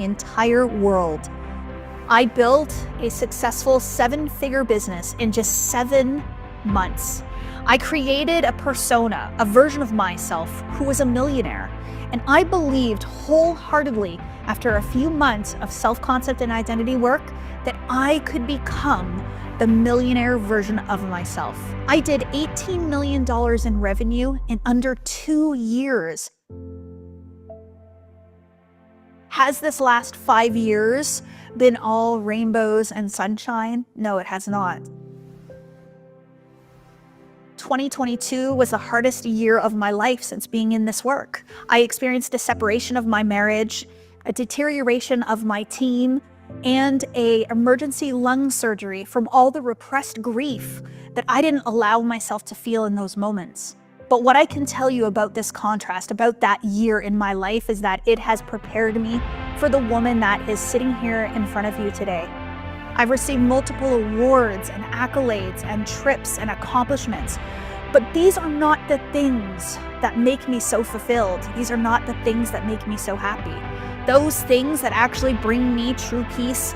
entire world. I built a successful 7-figure business in just 7 months. I created a persona, a version of myself who was a millionaire. And I believed wholeheartedly after a few months of self-concept and identity work that I could become the millionaire version of myself. I did $18 million in revenue in under 2 years. Has this last 5 years been all rainbows and sunshine? No, it has not. 2022 was the hardest year of my life since being in this work. I experienced a separation of my marriage, a deterioration of my team, and an emergency lung surgery from all the repressed grief that I didn't allow myself to feel in those moments. But what I can tell you about this contrast, about that year in my life, is that it has prepared me for the woman that is sitting here in front of you today. I've received multiple awards and accolades and trips and accomplishments, but these are not the things that make me so fulfilled. These are not the things that make me so happy. Those things that actually bring me true peace,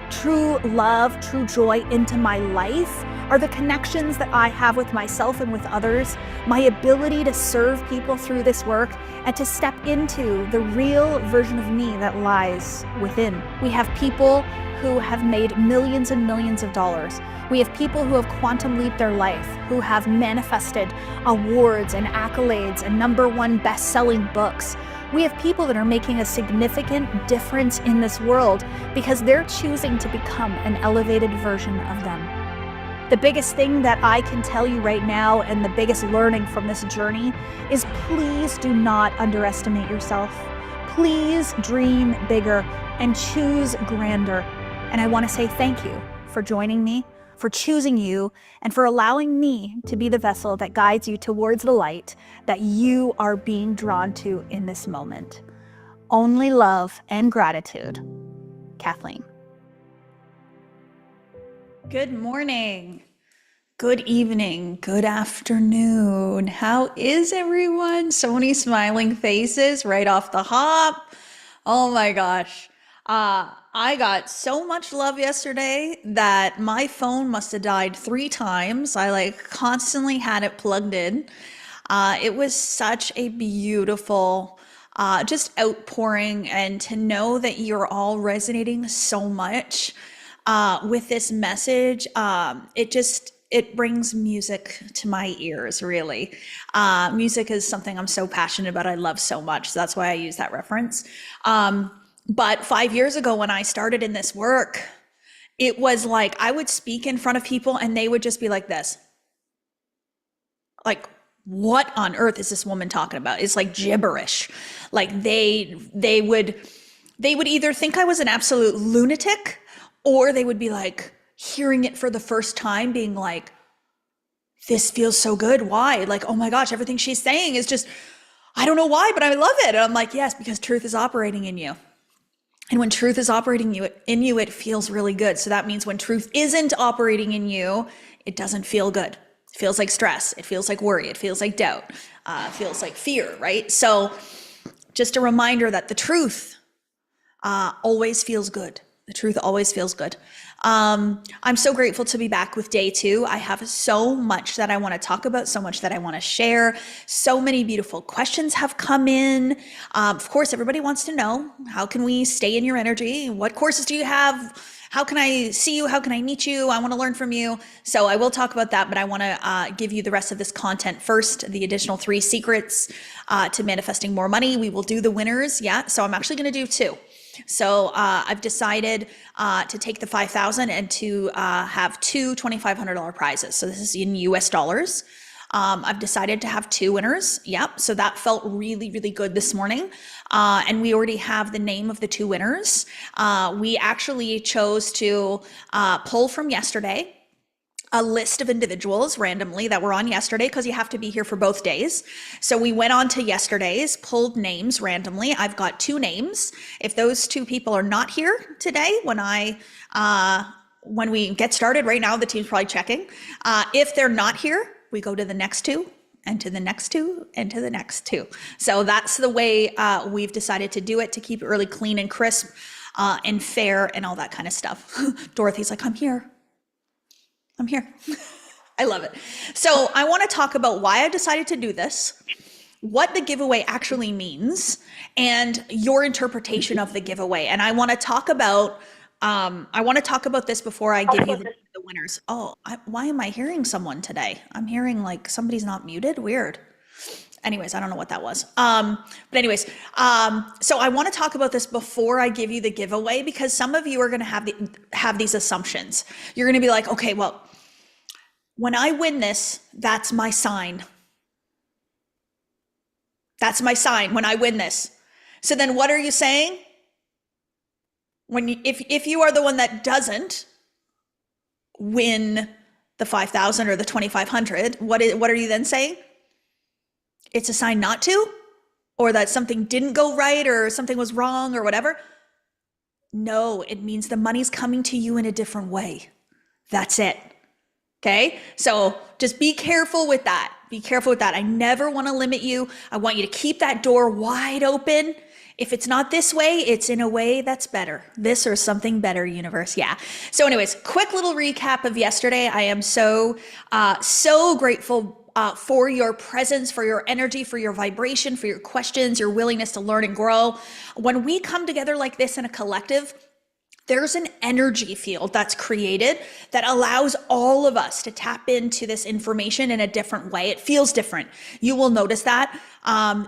true love, true joy into my life are the connections that I have with myself and with others, my ability to serve people through this work, and to step into the real version of me that lies within. We have people who have made millions and millions of dollars. We have people who have quantum leaped their life, who have manifested awards and accolades and #1 best-selling books. We have people that are making a significant difference in this world because they're choosing to become an elevated version of them. The biggest thing that I can tell you right now, and the biggest learning from this journey, is please do not underestimate yourself. Please dream bigger and choose grander. And I want to say thank you for joining me, for choosing you, and for allowing me to be the vessel that guides you towards the light that you are being drawn to in this moment. Only love and gratitude, Kathleen. Good morning, good evening, good afternoon. How is everyone? So many smiling faces right off the hop. Oh my gosh. I got so much love yesterday that my phone must have died 3 times. I constantly had it plugged in. It was such a beautiful just outpouring, and to know that you're all resonating so much with this message, it brings music to my ears, really. Music is something I'm so passionate about. I love so much. So that's why I use that reference. But 5 years ago when I started in this work, it was like I would speak in front of people and they would just be like this. Like, what on earth is this woman talking about? It's like gibberish. Like they would either think I was an absolute lunatic, or they would be like hearing it for the first time being like, this feels so good. Why? Like, oh my gosh, everything she's saying is just, I don't know why, but I love it. And I'm like, yes, because truth is operating in you. And when truth is operating in you, it feels really good. So that means when truth isn't operating in you, it doesn't feel good. It feels like stress. It feels like worry. It feels like doubt. It feels like fear, right? So just a reminder that the truth always feels good. The truth always feels good. I'm so grateful to be back with day 2. I have so much that I want to talk about, so much that I want to share. So many beautiful questions have come in. Of course, everybody wants to know, how can we stay in your energy? What courses do you have? How can I see you? How can I meet you? I want to learn from you. So I will talk about that, but I want to give you the rest of this content first, the additional 3 secrets to manifesting more money. We will do the winners. Yeah. So I'm actually going to do 2. So I've decided to take the $5,000 and to have 2 $2,500 prizes. So this is in US dollars. I've decided to have 2 winners. Yep. So that felt really, really good this morning. And we already have the name of the 2 winners. We actually chose to pull from yesterday a list of individuals randomly that were on yesterday, because you have to be here for both days. So we went on to yesterday's, pulled names randomly. I've got 2 names. If those 2 people are not here today, when we get started right now, the team's probably checking. If they're not here, we go to the next 2. and to the next two, and to the next two. So that's the way we've decided to do it, to keep it really clean and crisp and fair and all that kind of stuff. Dorothy's like, I'm here. I'm here. I love it. So I want to talk about why I decided to do this, what the giveaway actually means, and your interpretation of the giveaway. And I want to talk about this before I give you the winners. Oh, why am I hearing someone today? I'm hearing like somebody's not muted. Weird. Anyways, I don't know what that was. But anyways, so I want to talk about this before I give you the giveaway, because some of you are going to have these assumptions. You're going to be like, okay, well, when I win this, that's my sign. That's my sign when I win this. So then what are you saying? If you are the one that doesn't win the 5,000 or the 2,500, what are you then saying? It's a sign not to, or that something didn't go right or something was wrong or whatever? No, it means the money's coming to you in a different way. That's it. Okay? So just be careful with that. Be careful with that. I never want to limit you. I want you to keep that door wide open. If it's not this way, it's in a way that's better. This or something better, universe. Yeah. So anyways, quick little recap of yesterday. I am so grateful for your presence, for your energy, for your vibration, for your questions, your willingness to learn and grow. When we come together like this in a collective, there's an energy field that's created that allows all of us to tap into this information in a different way. It feels different. You will notice that.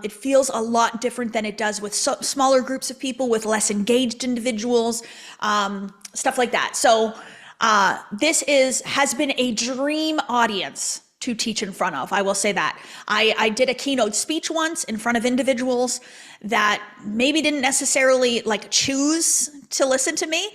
It feels a lot different than it does with smaller groups of people, with less engaged individuals, stuff like that. So this has been a dream audience to teach in front of. I will say that. I did a keynote speech once in front of individuals that maybe didn't necessarily like choose to listen to me.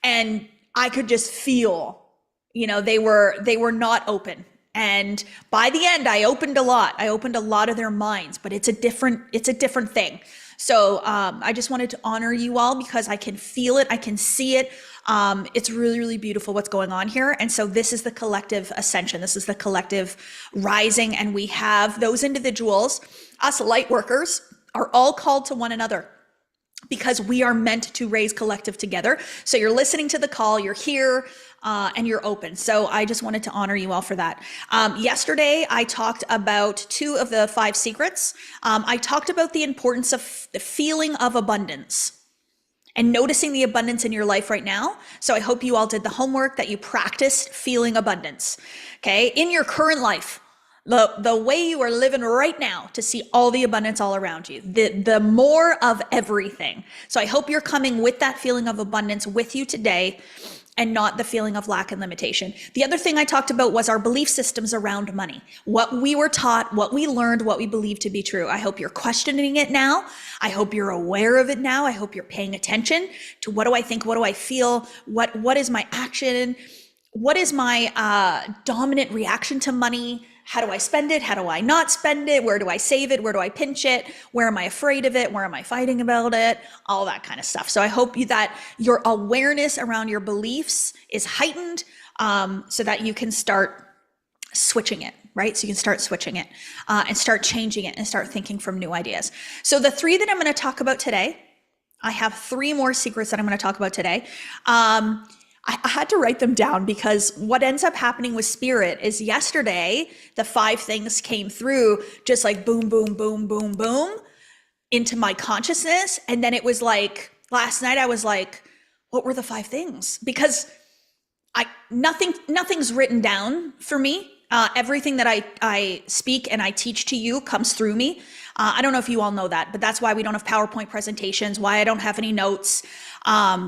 And I could just feel, they were not open. And by the end, I opened a lot. I opened a lot of their minds, but it's a different thing. So I just wanted to honor you all because I can feel it. I can see it. It's really, really beautiful what's going on here. And so this is the collective ascension. This is the collective rising. And we have those individuals, us light workers, are all called to one another because we are meant to raise collective together. So you're listening to the call, you're here, and you're open. So I just wanted to honor you all for that. Yesterday, I talked about 2 of the 5 secrets. I talked about the importance of the feeling of abundance and noticing the abundance in your life right now. So I hope you all did the homework, that you practiced feeling abundance, okay? In your current life, the way you are living right now, to see all the abundance all around you, the more of everything. So I hope you're coming with that feeling of abundance with you today, and not the feeling of lack and limitation. The other thing I talked about was our belief systems around money. What we were taught, what we learned, what we believe to be true. I hope you're questioning it now. I hope you're aware of it now. I hope you're paying attention to what do I think, what do I feel, what is my action, what is my dominant reaction to money. How do I spend it? How do I not spend it? Where do I save it? Where do I pinch it? Where am I afraid of it? Where am I fighting about it? All that kind of stuff. So I hope that your awareness around your beliefs is heightened, so that you can start switching it, right? So you can start switching it and start changing it and start thinking from new ideas. So the 3 that I'm going to talk about today, I have 3 more secrets that I'm going to talk about today. I had to write them down because what ends up happening with spirit is yesterday, the 5 things came through just like boom, boom, boom, boom, boom into my consciousness. And then it was like, last night I was like, what were the 5 things? Because nothing's written down for me. Everything that I speak and I teach to you comes through me. I don't know if you all know that, but that's why we don't have PowerPoint presentations, why I don't have any notes.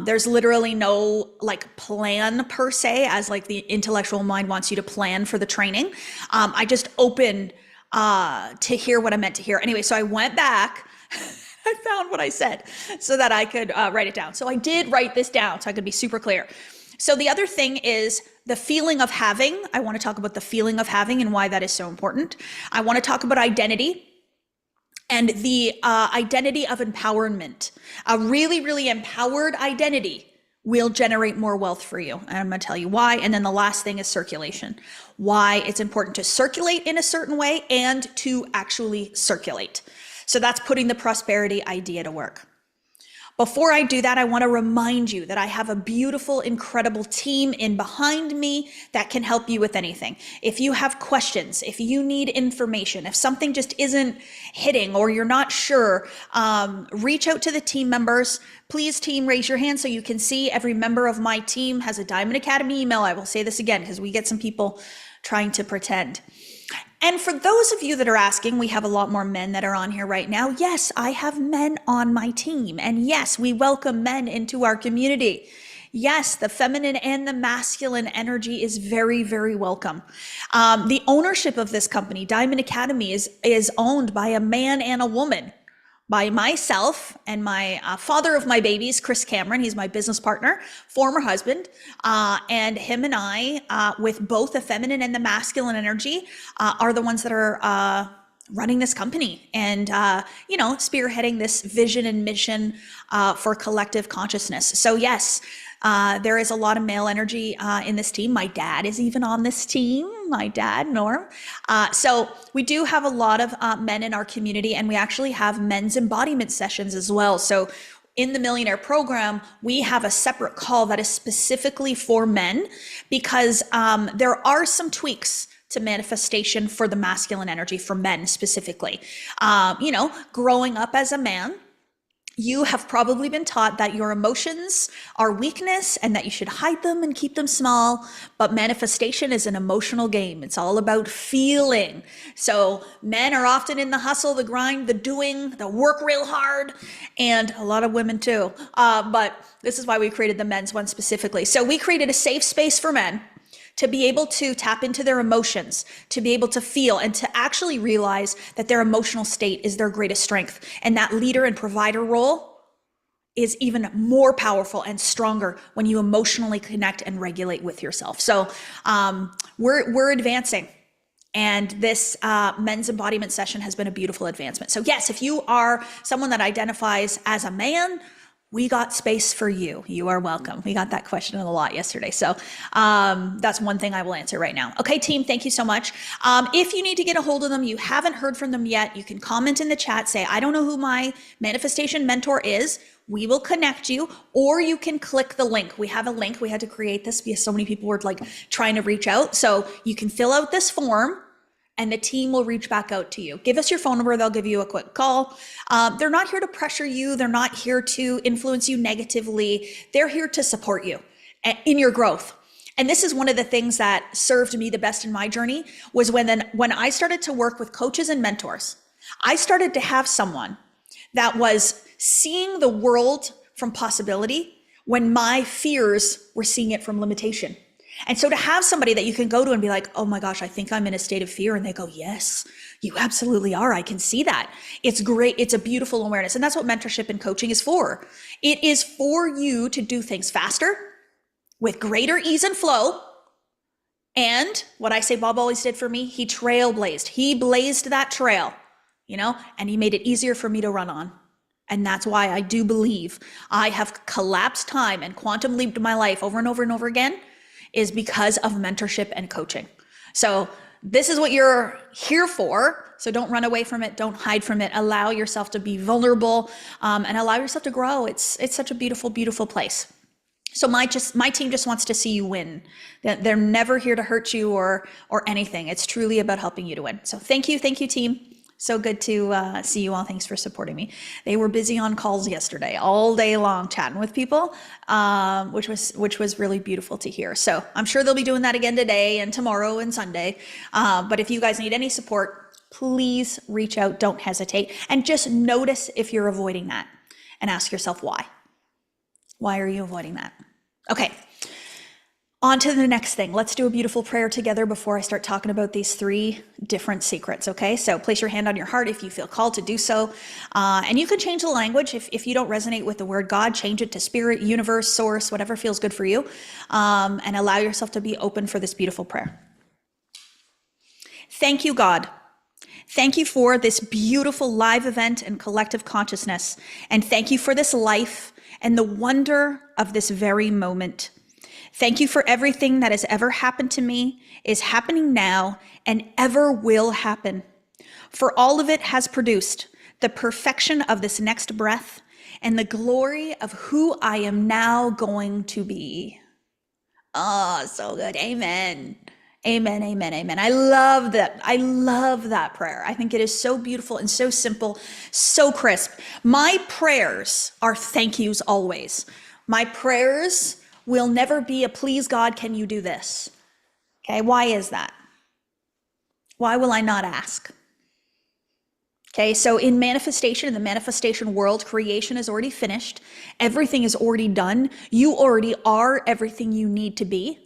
There's literally no like plan per se, as like the intellectual mind wants you to plan for the training. I just open to hear what I meant to hear. Anyway, so I went back, I found what I said so that I could write it down. So I did write this down so I could be super clear. So the other thing is the feeling of having. I want to talk about the feeling of having and why that is so important. I want to talk about identity and the identity of empowerment. A really, really empowered identity will generate more wealth for you. And I'm going to tell you why. And then the last thing is circulation. Why it's important to circulate in a certain way and to actually circulate. So that's putting the prosperity idea to work. Before I do that, I want to remind you that I have a beautiful, incredible team in behind me that can help you with anything. If you have questions, if you need information, if something just isn't hitting or you're not sure, reach out to the team members. Please, team, raise your hand so you can see every member of my team has a Diamond Academy email. I will say this again because we get some people trying to pretend. And for those of you that are asking, we have a lot more men that are on here right now. Yes, I have men on my team. And yes, we welcome men into our community. Yes, the feminine and the masculine energy is very, very welcome. The ownership of this company, Diamond Academy, is owned by a man and a woman. By myself and my father of my babies, Chris Cameron. He's my business partner, former husband, and him and I, with both the feminine and the masculine energy, are the ones that are running this company and spearheading this vision and mission for collective consciousness. So yes, there is a lot of male energy in this team. My dad is even on this team, my dad, Norm. So we do have a lot of men in our community, and we actually have men's embodiment sessions as well. So in the Millionaire program, we have a separate call that is specifically for men because there are some tweaks to manifestation for the masculine energy for men specifically. Growing up as a man, you have probably been taught that your emotions are weakness and that you should hide them and keep them small. But manifestation is an emotional game. It's all about feeling. So men are often in the hustle, the grind, the doing, the work real hard, and a lot of women too. But this is why we created the men's one specifically. So we created a safe space for men to be able to tap into their emotions, to be able to feel, and to actually realize that their emotional state is their greatest strength. And that leader and provider role is even more powerful and stronger when you emotionally connect and regulate with yourself. So we're advancing. And this men's embodiment session has been a beautiful advancement. So yes, if you are someone that identifies as a man, we got space for you. You are welcome. We got that question a lot yesterday. So that's one thing I will answer right now. Okay, team, thank you so much. If you need to get a hold of them, you haven't heard from them yet, you can comment in the chat, say, I don't know who my manifestation mentor is. We will connect you, or you can click the link. We have a link. We had to create this because so many people were like trying to reach out. So you can fill out this form and the team will reach back out to you. Give us your phone number. They'll give you a quick call. They're not here to pressure you. They're not here to influence you negatively. They're here to support you in your growth. And this is one of the things that served me the best in my journey was when I started to work with coaches and mentors, I started to have someone that was seeing the world from possibility when my fears were seeing it from limitation. And so to have somebody that you can go to and be like, oh my gosh, I think I'm in a state of fear. And they go, yes, you absolutely are. I can see that. It's great. It's a beautiful awareness. And that's what mentorship and coaching is for. It is for you to do things faster with greater ease and flow. And what I say Bob always did for me, he trailblazed. He blazed that trail, and he made it easier for me to run on. And that's why I do believe I have collapsed time and quantum leaped my life over and over and over again is because of mentorship and coaching. So this is what you're here for. So don't run away from it. Don't hide from it. Allow yourself to be vulnerable and allow yourself to grow. It's such a beautiful, beautiful place. So my team just wants to see you win. They're never here to hurt you or anything. It's truly about helping you to win. So thank you, team. So good to see you all. Thanks for supporting me. They were busy on calls yesterday, all day long, chatting with people, which was really beautiful to hear. So I'm sure they'll be doing that again today and tomorrow and Sunday. But if you guys need any support, please reach out. Don't hesitate. And just notice if you're avoiding that and ask yourself why. Why are you avoiding that? Okay. On to the next thing. Let's do a beautiful prayer together before I start talking about these 3 different secrets, okay? So place your hand on your heart if you feel called to do so. And you can change the language. If you don't resonate with the word God, change it to spirit, universe, source, whatever feels good for you. And allow yourself to be open for this beautiful prayer. Thank you, God. Thank you for this beautiful live event and collective consciousness. And thank you for this life and the wonder of this very moment. Thank you for everything that has ever happened to me, is happening now, and ever will happen. For all of it has produced the perfection of this next breath and the glory of who I am now going to be. Oh, so good. Amen. Amen, amen, amen. I love that. I love that prayer. I think it is so beautiful and so simple, so crisp. My prayers are thank yous always. My prayers will never be a please God, can you do this? Okay, why is that? Why will I not ask? Okay, so in manifestation, in the manifestation world, creation is already finished. Everything is already done. You already are everything you need to be.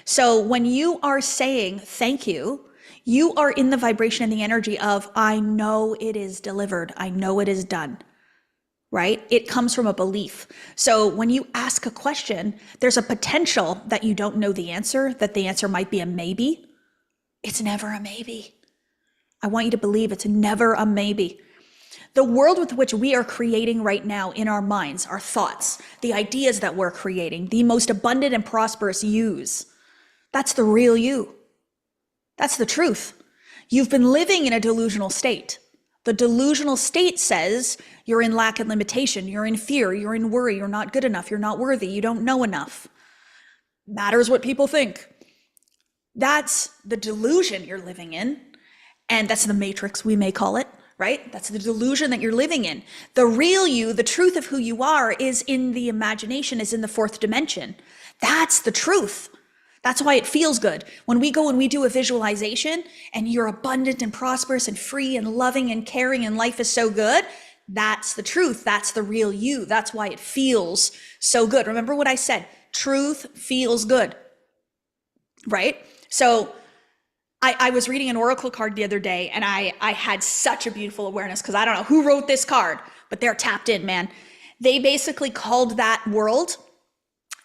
So when you are saying thank you, you are in the vibration and the energy of, I know it is delivered. I know it is done, right? It comes from a belief. So when you ask a question, there's a potential that you don't know the answer, that the answer might be a maybe. It's never a maybe. I want you to believe it's never a maybe. The world with which we are creating right now in our minds, our thoughts, the ideas that we're creating, the most abundant and prosperous yous, that's the real you. That's the truth. You've been living in a delusional state. The delusional state says you're in lack and limitation, you're in fear, you're in worry, you're not good enough, you're not worthy, you don't know enough. Matters what people think. That's the delusion you're living in. And that's the matrix, we may call it, right? That's the delusion that you're living in. The real you, the truth of who you are, is in the imagination, is in the fourth dimension. That's the truth. That's why it feels good. When we go and we do a visualization and you're abundant and prosperous and free and loving and caring and life is so good, that's the truth. That's the real you. That's why it feels so good. Remember what I said, truth feels good, right? So I was reading an oracle card the other day and I had such a beautiful awareness because I don't know who wrote this card, but they're tapped in, man. They basically called that world,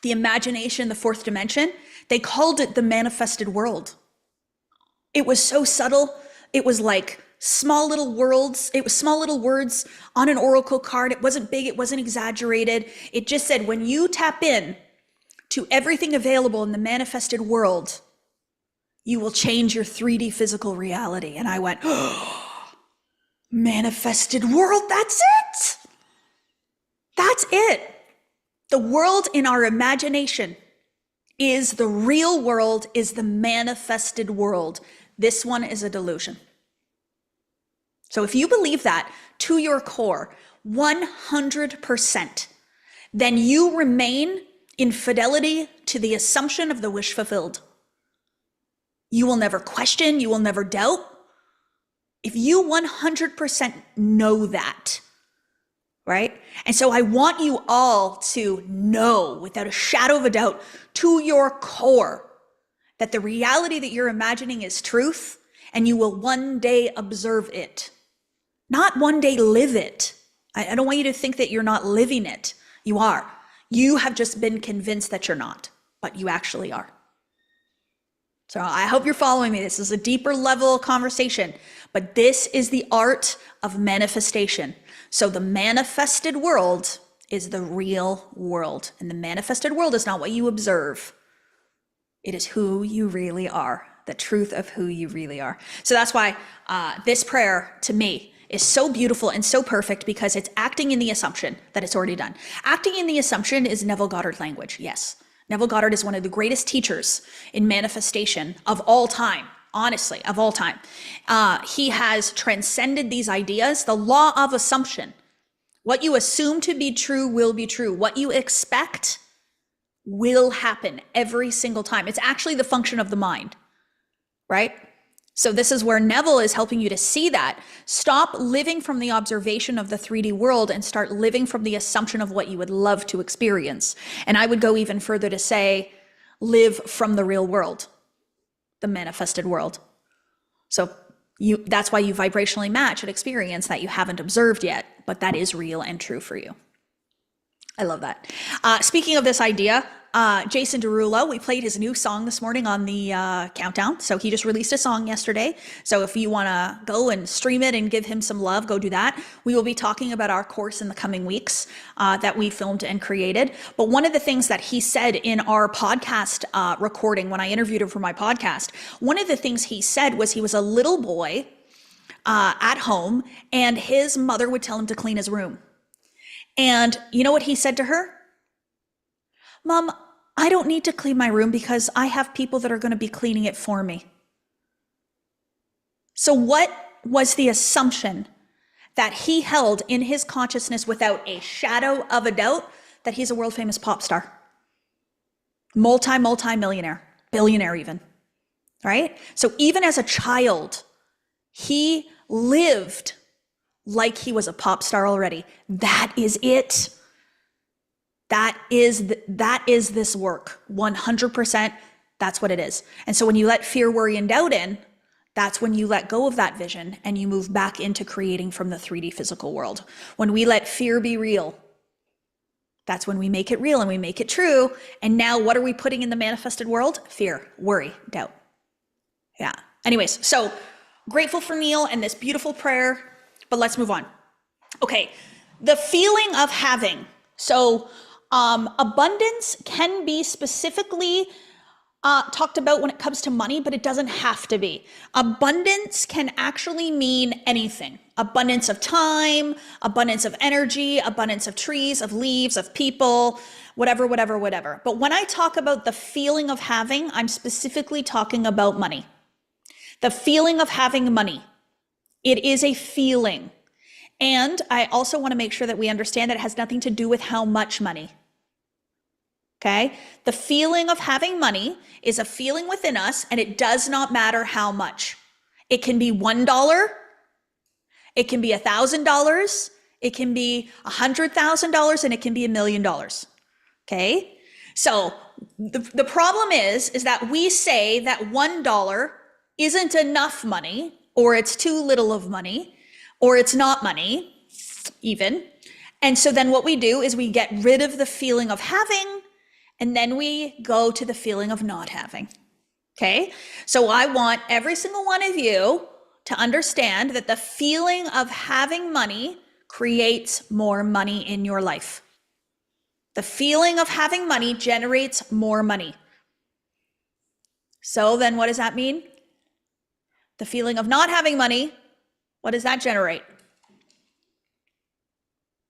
the imagination, the fourth dimension, they called it the manifested world. It was so subtle. It was like small little worlds. It was small little words on an oracle card. It wasn't big. It wasn't exaggerated. It just said, when you tap in to everything available in the manifested world, you will change your 3D physical reality. And I went, oh, manifested world, that's it. That's it. The world in our imagination is the real world, is the manifested world. This one is a delusion. So if you believe that to your core, 100%, then you remain in fidelity to the assumption of the wish fulfilled. You will never question, you will never doubt. If you 100% know that, right? And so I want you all to know without a shadow of a doubt to your core that the reality that you're imagining is truth and you will one day observe it, not one day live it. I don't want you to think that you're not living it. You are. You have just been convinced that you're not, but you actually are. So I hope you're following me. This is a deeper level conversation, but this is the art of manifestation. So the manifested world is the real world, and the manifested world is not what you observe. It is who you really are, the truth of who you really are. So that's why this prayer to me is so beautiful and so perfect, because it's acting in the assumption that it's already done. Acting in the assumption is Neville Goddard language, yes. Neville Goddard is one of the greatest teachers in manifestation of all time, honestly, of all time. He has transcended these ideas, the law of assumption. What you assume to be true will be true. What you expect will happen every single time. It's actually the function of the mind, right? So this is where Neville is helping you to see that. Stop living from the observation of the 3D world and start living from the assumption of what you would love to experience. And I would go even further to say, live from the real world, the manifested world. So that's why you vibrationally match an experience that you haven't observed yet, but that is real and true for you. I love that. Speaking of this idea, Jason Derulo, we played his new song this morning on the countdown. So he just released a song yesterday. So if you want to go and stream it and give him some love, go do that. We will be talking about our course in the coming weeks that we filmed and created. But one of the things that he said in our podcast recording, when I interviewed him for my podcast, one of the things he said was he was a little boy at home and his mother would tell him to clean his room. And you know what he said to her? Mom, I don't need to clean my room because I have people that are going to be cleaning it for me. So what was the assumption that he held in his consciousness without a shadow of a doubt? That he's a world famous pop star, multi-millionaire, billionaire even, right? So even as a child, he lived like he was a pop star already. That is it. That is this work. 100%. That's what it is. And so when you let fear, worry, and doubt in, that's when you let go of that vision and you move back into creating from the 3D physical world. When we let fear be real, that's when we make it real and we make it true. And now what are we putting in the manifested world? Fear, worry, doubt. Yeah. Anyways, so grateful for Neil and this beautiful prayer, but let's move on. Okay. The feeling of having. So abundance can be specifically talked about when it comes to money, but it doesn't have to be. Abundance can actually mean anything. Abundance of time, abundance of energy, abundance of trees, of leaves, of people, whatever. But when I talk about the feeling of having, I'm specifically talking about money. The feeling of having money. It is a feeling. And I also want to make sure that we understand that it has nothing to do with how much money. Okay? The feeling of having money is a feeling within us, and it does not matter how much. It can be $1, it can be $1,000, it can be $100,000, and it can be $1 million. Okay? So the problem is that we say that $1 isn't enough money, or it's too little of money, or it's not money, even. And so then what we do is we get rid of the feeling of having, and then we go to the feeling of not having. Okay? So I want every single one of you to understand that the feeling of having money creates more money in your life. The feeling of having money generates more money. So then what does that mean? The feeling of not having money, what does that generate?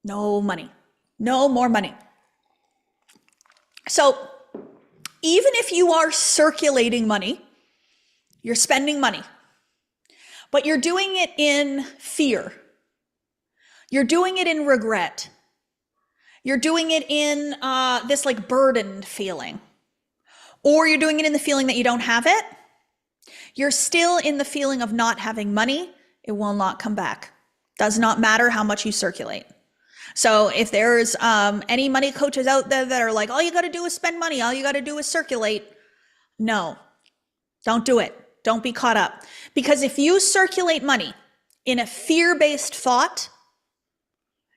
No money. No more money. So even if you are circulating money, you're spending money, but you're doing it in fear. You're doing it in regret. You're doing it in this like burdened feeling, or you're doing it in the feeling that you don't have it. You're still in the feeling of not having money. It will not come back. Does not matter how much you circulate. So if there's any money coaches out there that are like, all you got to do is spend money, all you got to do is circulate. No, don't do it. Don't be caught up. Because if you circulate money in a fear-based thought,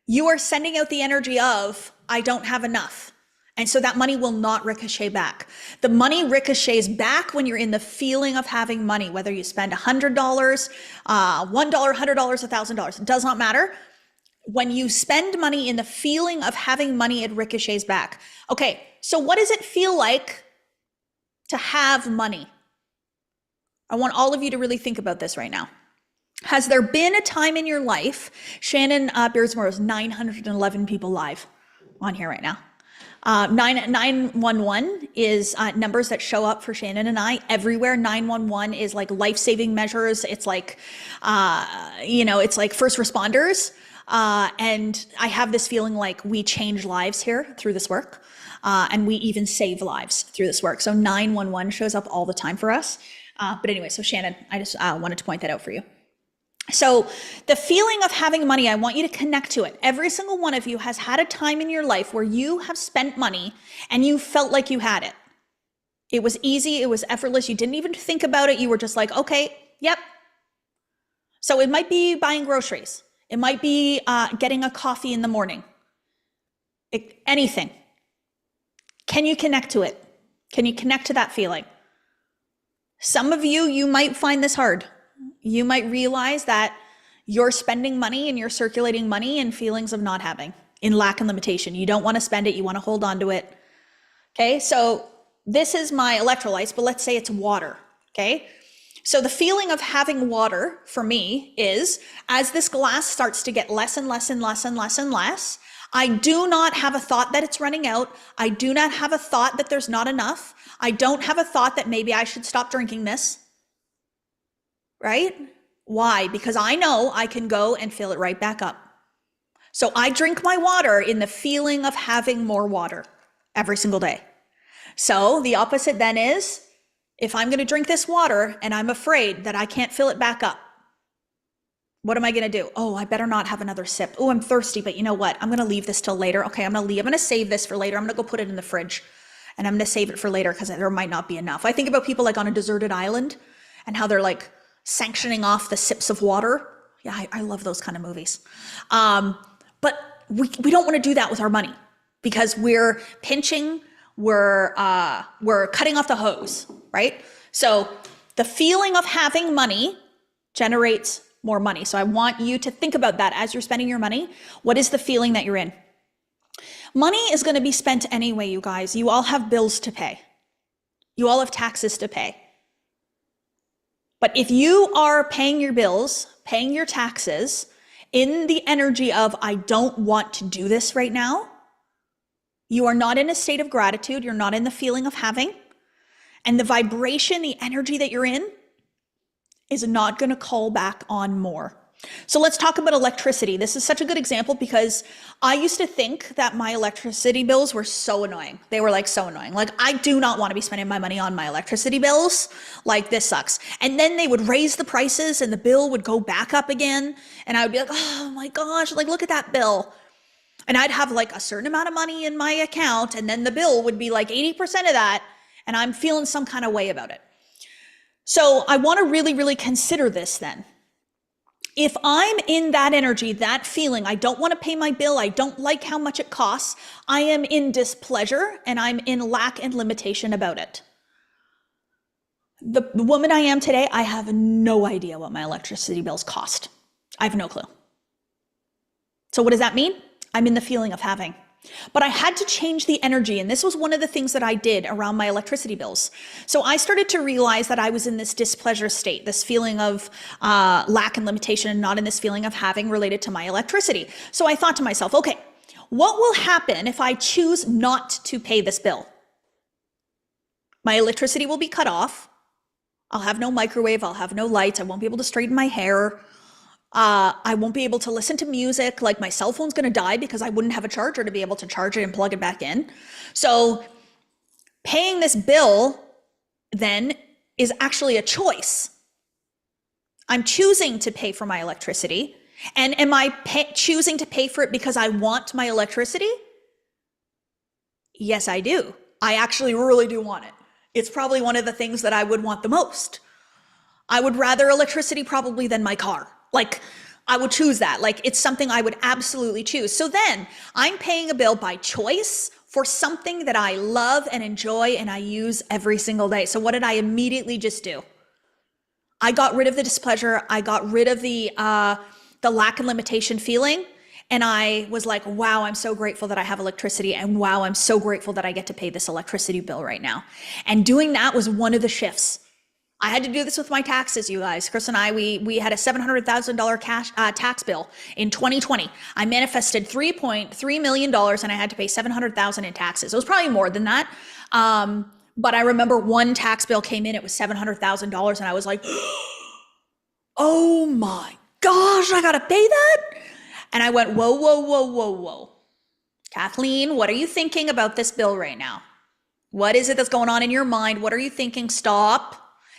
you are sending out the energy of, I don't have enough. And so that money will not ricochet back. The money ricochets back when you're in the feeling of having money, whether you spend $100, $1, $100, $1,000, it does not matter. When you spend money in the feeling of having money, it ricochets back. Okay, so what does it feel like to have money? I want all of you to really think about this right now. Has there been a time in your life, Shannon Beardsmore has 911 people live on here right now. 911 is numbers that show up for Shannon and I everywhere. 911 is like life-saving measures. It's like, it's like first responders. And I have this feeling like we change lives here through this work. And we even save lives through this work. So 911 shows up all the time for us. But anyway, so Shannon, I just wanted to point that out for you. So the feeling of having money, I want you to connect to it. Every single one of you has had a time in your life where you have spent money and you felt like you had it. It was easy. It was effortless. You didn't even think about it. You were just like, okay, yep. So it might be buying groceries. It might be getting a coffee in the morning. Anything. Can you connect to it? Can you connect to that feeling? Some of you, you might find this hard. You might realize that you're spending money and you're circulating money in feelings of not having, in lack and limitation. You don't want to spend it. You want to hold on to it. Okay. So this is my electrolytes, but let's say it's water. Okay. So the feeling of having water for me is, as this glass starts to get less and less and less and less and less, I do not have a thought that it's running out. I do not have a thought that there's not enough. I don't have a thought that maybe I should stop drinking this. Right? Why? Because I know I can go and fill it right back up. So I drink my water in the feeling of having more water every single day. So the opposite then is, if I'm going to drink this water and I'm afraid that I can't fill it back up, what am I going to do? Oh, I better not have another sip. Oh, I'm thirsty, but you know what? I'm going to leave this till later. Okay, I'm going to save this for later. I'm going to go put it in the fridge and I'm going to save it for later because there might not be enough. I think about people like on a deserted island and how they're like sanctioning off the sips of water. Yeah, I love those kind of movies. But we don't want to do that with our money because we're pinching, we're cutting off the hose, right? So the feeling of having money generates more money. So I want you to think about that as you're spending your money. What is the feeling that you're in? Money is going to be spent anyway, you guys. You all have bills to pay. You all have taxes to pay. But if you are paying your bills, paying your taxes in the energy of, I don't want to do this right now, you are not in a state of gratitude. You're not in the feeling of having. And the vibration, the energy that you're in is not going to call back on more. So let's talk about electricity. This is such a good example because I used to think that my electricity bills were so annoying. They were like so annoying. Like, I do not want to be spending my money on my electricity bills. Like, this sucks. And then they would raise the prices and the bill would go back up again. And I would be like, oh my gosh, like, look at that bill. And I'd have like a certain amount of money in my account. And then the bill would be like 80% of that. And I'm feeling some kind of way about it. So I want to really, really consider this then. If I'm in that energy, that feeling, I don't want to pay my bill, I don't like how much it costs, I am in displeasure and I'm in lack and limitation about it. The woman I am today, I have no idea what my electricity bills cost. I have no clue. So what does that mean? I'm in the feeling of having. But I had to change the energy, and this was one of the things that I did around my electricity bills. So I started to realize that I was in this displeasure state, this feeling of lack and limitation, and not in this feeling of having related to my electricity. So I thought to myself, okay, what will happen if I choose not to pay this bill? My electricity will be cut off. I'll have no microwave. I'll have no lights. I won't be able to straighten my hair. I won't be able to listen to music. Like, my cell phone's going to die because I wouldn't have a charger to be able to charge it and plug it back in. So paying this bill then is actually a choice. I'm choosing to pay for my electricity. And am I choosing to pay for it because I want my electricity? Yes, I do. I actually really do want it. It's probably one of the things that I would want the most. I would rather electricity probably than my car. Like, I would choose that. Like, it's something I would absolutely choose. So then I'm paying a bill by choice for something that I love and enjoy and I use every single day. So what did I immediately just do? I got rid of the displeasure. I got rid of the lack and limitation feeling. And I was like, wow, I'm so grateful that I have electricity. And wow, I'm so grateful that I get to pay this electricity bill right now. And doing that was one of the shifts. I had to do this with my taxes, you guys. Chris and I, we had a $700,000 cash tax bill in 2020. I manifested $3.3 million and I had to pay $700,000 in taxes. It was probably more than that. But I remember one tax bill came in, it was $700,000 and I was like, oh my gosh, I gotta pay that? And I went, whoa, whoa, whoa, whoa, whoa. Kathleen, what are you thinking about this bill right now? What is it that's going on in your mind? What are you thinking? Stop.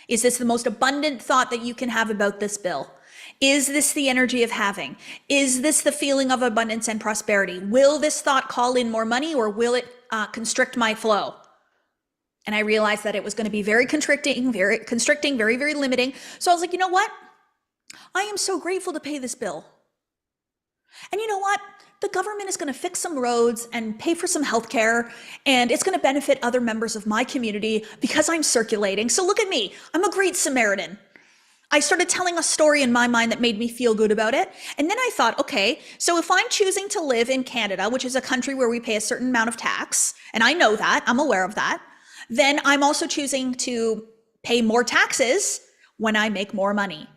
Is this the most abundant thought that you can have about this bill? Is this the energy of having? Is this the feeling of abundance and prosperity? Will this thought call in more money or will it constrict my flow? And I realized that it was going to be very constricting, very, very limiting. So I was like, you know what? I am so grateful to pay this bill. And you know what? The government is going to fix some roads and pay for some healthcare, and it's going to benefit other members of my community because I'm circulating. So look at me. I'm a great Samaritan. I started telling a story in my mind that made me feel good about it. And then I thought, okay, so if I'm choosing to live in Canada, which is a country where we pay a certain amount of tax, and I know that, I'm aware of that, then I'm also choosing to pay more taxes when I make more money.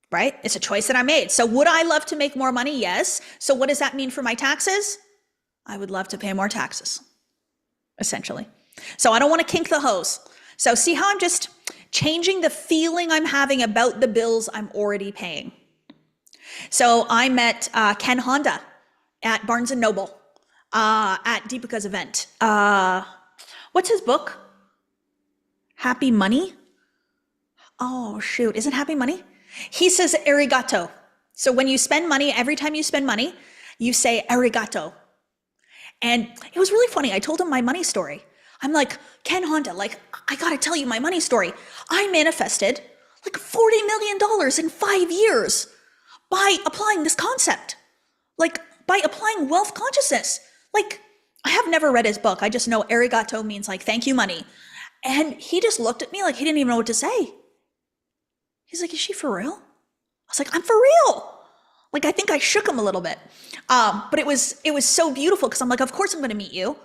Right? It's a choice that I made. So would I love to make more money? Yes. So what does that mean for my taxes? I would love to pay more taxes, essentially. So I don't want to kink the hose. So see how I'm just changing the feeling I'm having about the bills I'm already paying. So I met Ken Honda at Barnes & Noble at Deepika's event. What's his book? Happy Money? Oh, shoot. Is it Happy Money? He says arigato. So when you spend money, every time you spend money, you say arigato. And it was really funny. I told him my money story. I'm like, Ken Honda, like, I gotta tell you my money story. I manifested like $40 million in 5 years by applying this concept, like by applying wealth consciousness. Like, I have never read his book. I just know arigato means like, thank you, money. And he just looked at me like he didn't even know what to say. He's like, is she for real? I was like, I'm for real. Like, I think I shook him a little bit. But it was so beautiful because I'm like, of course I'm going to meet you.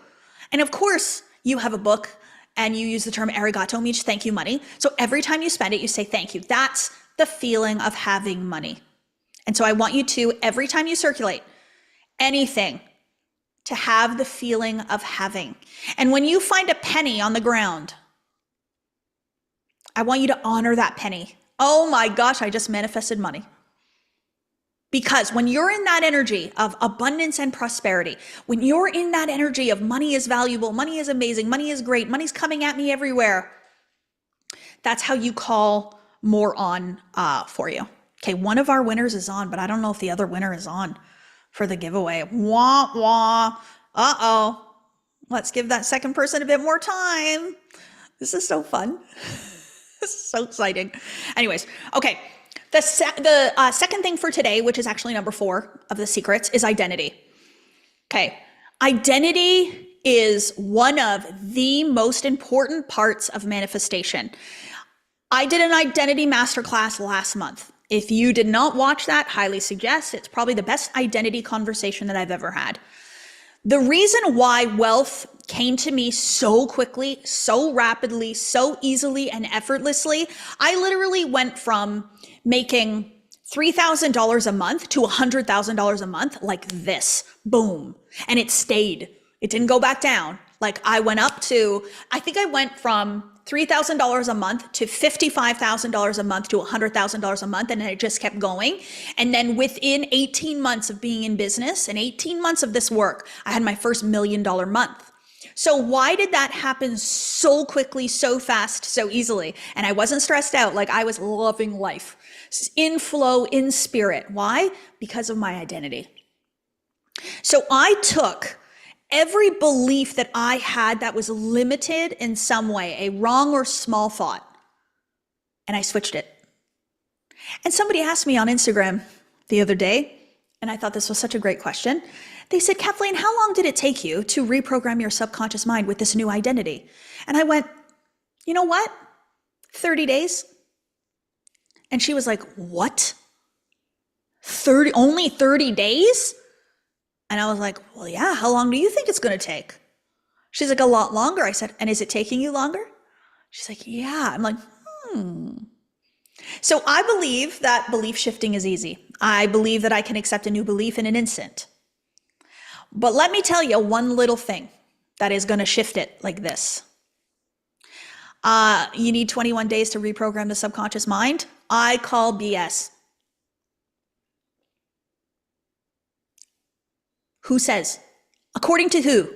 And of course you have a book and you use the term arigato, means thank you, money. So every time you spend it, you say thank you. That's the feeling of having money. And so I want you to, every time you circulate anything, to have the feeling of having. And when you find a penny on the ground, I want you to honor that penny. Oh my gosh, I just manifested money. Because when you're in that energy of abundance and prosperity, when you're in that energy of money is valuable, money is amazing, money is great, money's coming at me everywhere, that's how you call more on for you. Okay, one of our winners is on, but I don't know if the other winner is on for the giveaway. Wah, wah. Uh-oh. Let's give that second person a bit more time. This is so fun. This is so exciting. Anyways, okay. The second thing for today, which is actually number 4 of the secrets, is identity. Okay. Identity is one of the most important parts of manifestation. I did an identity masterclass last month. If you did not watch that, highly suggest. It's probably the best identity conversation that I've ever had. The reason why wealth came to me so quickly, so rapidly, so easily and effortlessly, I literally went from making $3,000 a month to $100,000 a month like this, boom. And it stayed. It didn't go back down. Like I went from $3,000 a month to $55,000 a month to $100,000 a month. And then it just kept going. And then within 18 months of being in business and 18 months of this work, I had my first $1 million month. So why did that happen so quickly, so fast, so easily? And I wasn't stressed out. Like I was loving life in flow, in spirit. Why? Because of my identity. So I took every belief that I had that was limited in some way, a wrong or small thought, and I switched it. And somebody asked me on Instagram the other day, and I thought this was such a great question. They said, Kathleen, how long did it take you to reprogram your subconscious mind with this new identity? And I went, you know what? 30 days. And she was like, what? Only 30 days? And I was like, well, yeah, how long do you think it's going to take? She's like, a lot longer. I said, and is it taking you longer? She's like, yeah. I'm like, So I believe that belief shifting is easy. I believe that I can accept a new belief in an instant. But let me tell you one little thing that is going to shift it like this. You need 21 days to reprogram the subconscious mind. I call BS. Who says? According to who?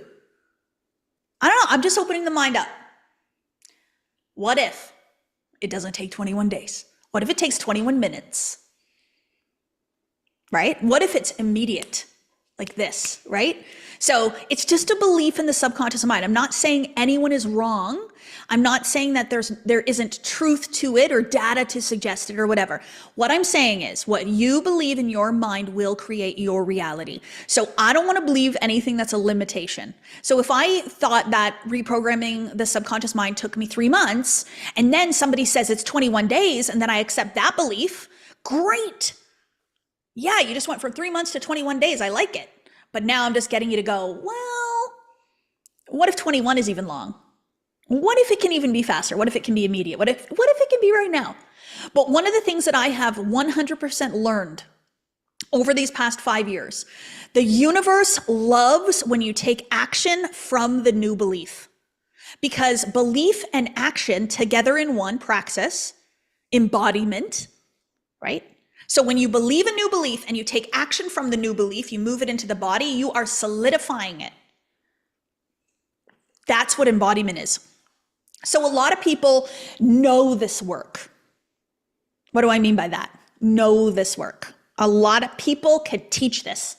I don't know. I'm just opening the mind up. What if it doesn't take 21 days? What if it takes 21 minutes? Right? What if it's immediate? Like this, right? So it's just a belief in the subconscious mind. I'm not saying anyone is wrong. I'm not saying that there isn't truth to it or data to suggest it or whatever. What I'm saying is what you believe in your mind will create your reality. So I don't want to believe anything that's a limitation. So if I thought that reprogramming the subconscious mind took me 3 months, and then somebody says it's 21 days, and then I accept that belief, great. Yeah, you just went from 3 months to 21 days. I like it. But now I'm just getting you to go, well, what if 21 is even long? What if it can even be faster? What if it can be immediate? What if it can be right now? But one of the things that I have 100% learned over these past 5 years, the universe loves when you take action from the new belief, because belief and action together in one praxis, embodiment, right? So when you believe a new belief and you take action from the new belief, you move it into the body, you are solidifying it. That's what embodiment is. So a lot of people know this work. What do I mean by that? Know this work. A lot of people can teach this.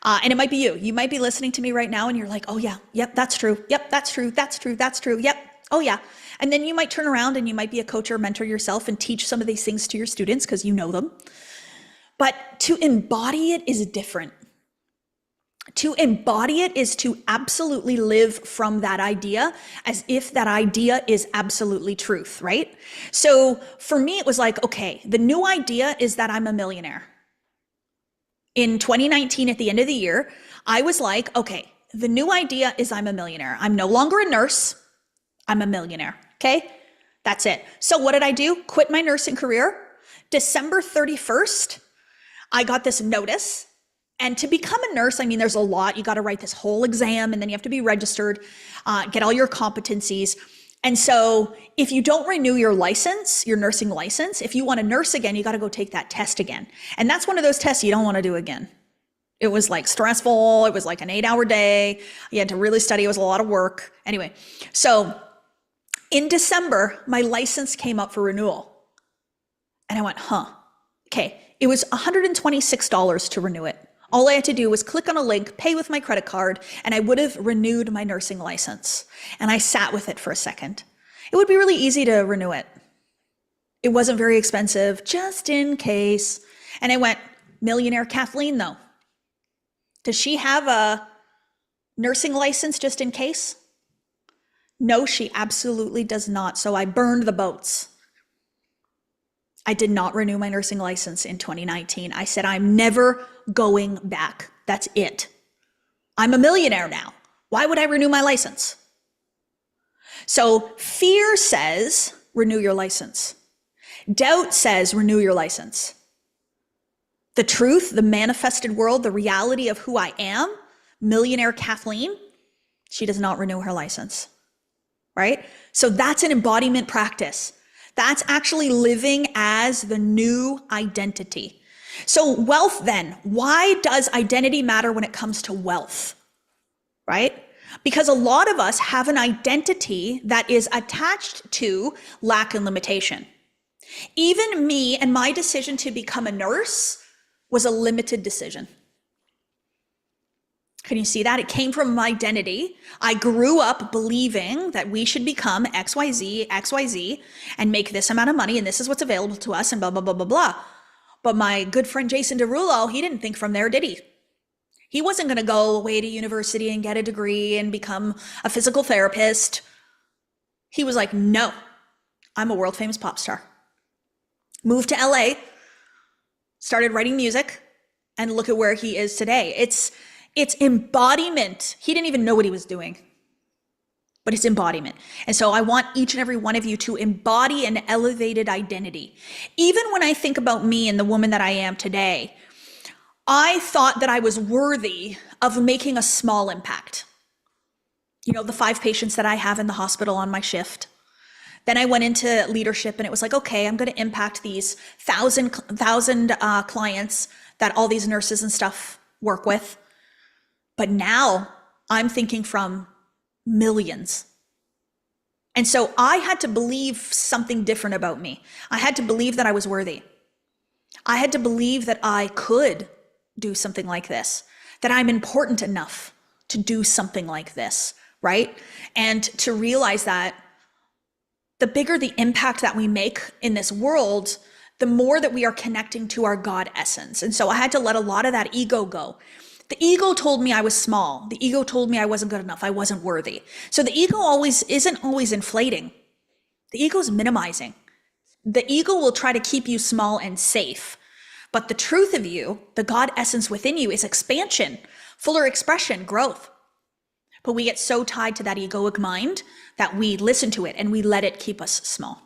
And it might be you. You might be listening to me right now and you're like, oh yeah, yep, that's true. Yep, that's true. That's true. That's true. Yep. Oh yeah. And then you might turn around and you might be a coach or mentor yourself and teach some of these things to your students because you know them. But to embody it is different. To embody it is to absolutely live from that idea as if that idea is absolutely truth, right? So for me, it was like, okay, the new idea is that I'm a millionaire. In 2019, at the end of the year, I was like, okay, the new idea is I'm a millionaire. I'm no longer a nurse. I'm a millionaire, okay? That's it. So what did I do? Quit my nursing career. December 31st, I got this notice. And to become a nurse, I mean, there's a lot. You got to write this whole exam and then you have to be registered, get all your competencies. And so if you don't renew your license, your nursing license, if you want to nurse again, you got to go take that test again. And that's one of those tests you don't want to do again. It was like stressful. It was like an 8-hour day. You had to really study. It was a lot of work. Anyway, so in December, my license came up for renewal. And I went, okay. It was $126 to renew it. All I had to do was click on a link, pay with my credit card, and I would have renewed my nursing license. And I sat with it for a second. It would be really easy to renew it. It wasn't very expensive, just in case. And I went, millionaire Kathleen, though. Does she have a nursing license just in case? No, she absolutely does not. So I burned the boats. I did not renew my nursing license in 2019. I said, I'm never going back. That's it. I'm a millionaire now. Why would I renew my license? So fear says, renew your license. Doubt says, renew your license. The truth, the manifested world, the reality of who I am, millionaire Kathleen, she does not renew her license, right? So that's an embodiment practice. That's actually living as the new identity. So wealth then, why does identity matter when it comes to wealth, right? Because a lot of us have an identity that is attached to lack and limitation. Even me and my decision to become a nurse was a limited decision. Can you see that? It came from my identity. I grew up believing that we should become XYZ, and make this amount of money, and this is what's available to us, and blah, blah, blah, blah, blah. But my good friend Jason Derulo, he didn't think from there, did he? He wasn't going to go away to university and get a degree and become a physical therapist. He was like, no, I'm a world famous pop star. Moved to LA, started writing music, and look at where he is today. It's embodiment. He didn't even know what he was doing, but it's embodiment. And so I want each and every one of you to embody an elevated identity. Even when I think about me and the woman that I am today, I thought that I was worthy of making a small impact. You know, the 5 patients that I have in the hospital on my shift. Then I went into leadership and it was like, okay, I'm going to impact these 1,000 clients that all these nurses and stuff work with. But now I'm thinking from millions. And so I had to believe something different about me. I had to believe that I was worthy. I had to believe that I could do something like this, that I'm important enough to do something like this, right? And to realize that the bigger the impact that we make in this world, the more that we are connecting to our God essence. And so I had to let a lot of that ego go. The ego told me I was small. The ego told me I wasn't good enough. I wasn't worthy. So the ego isn't always inflating. The ego is minimizing. The ego will try to keep you small and safe. But the truth of you, the God essence within you, is expansion, fuller expression, growth. But we get so tied to that egoic mind that we listen to it and we let it keep us small.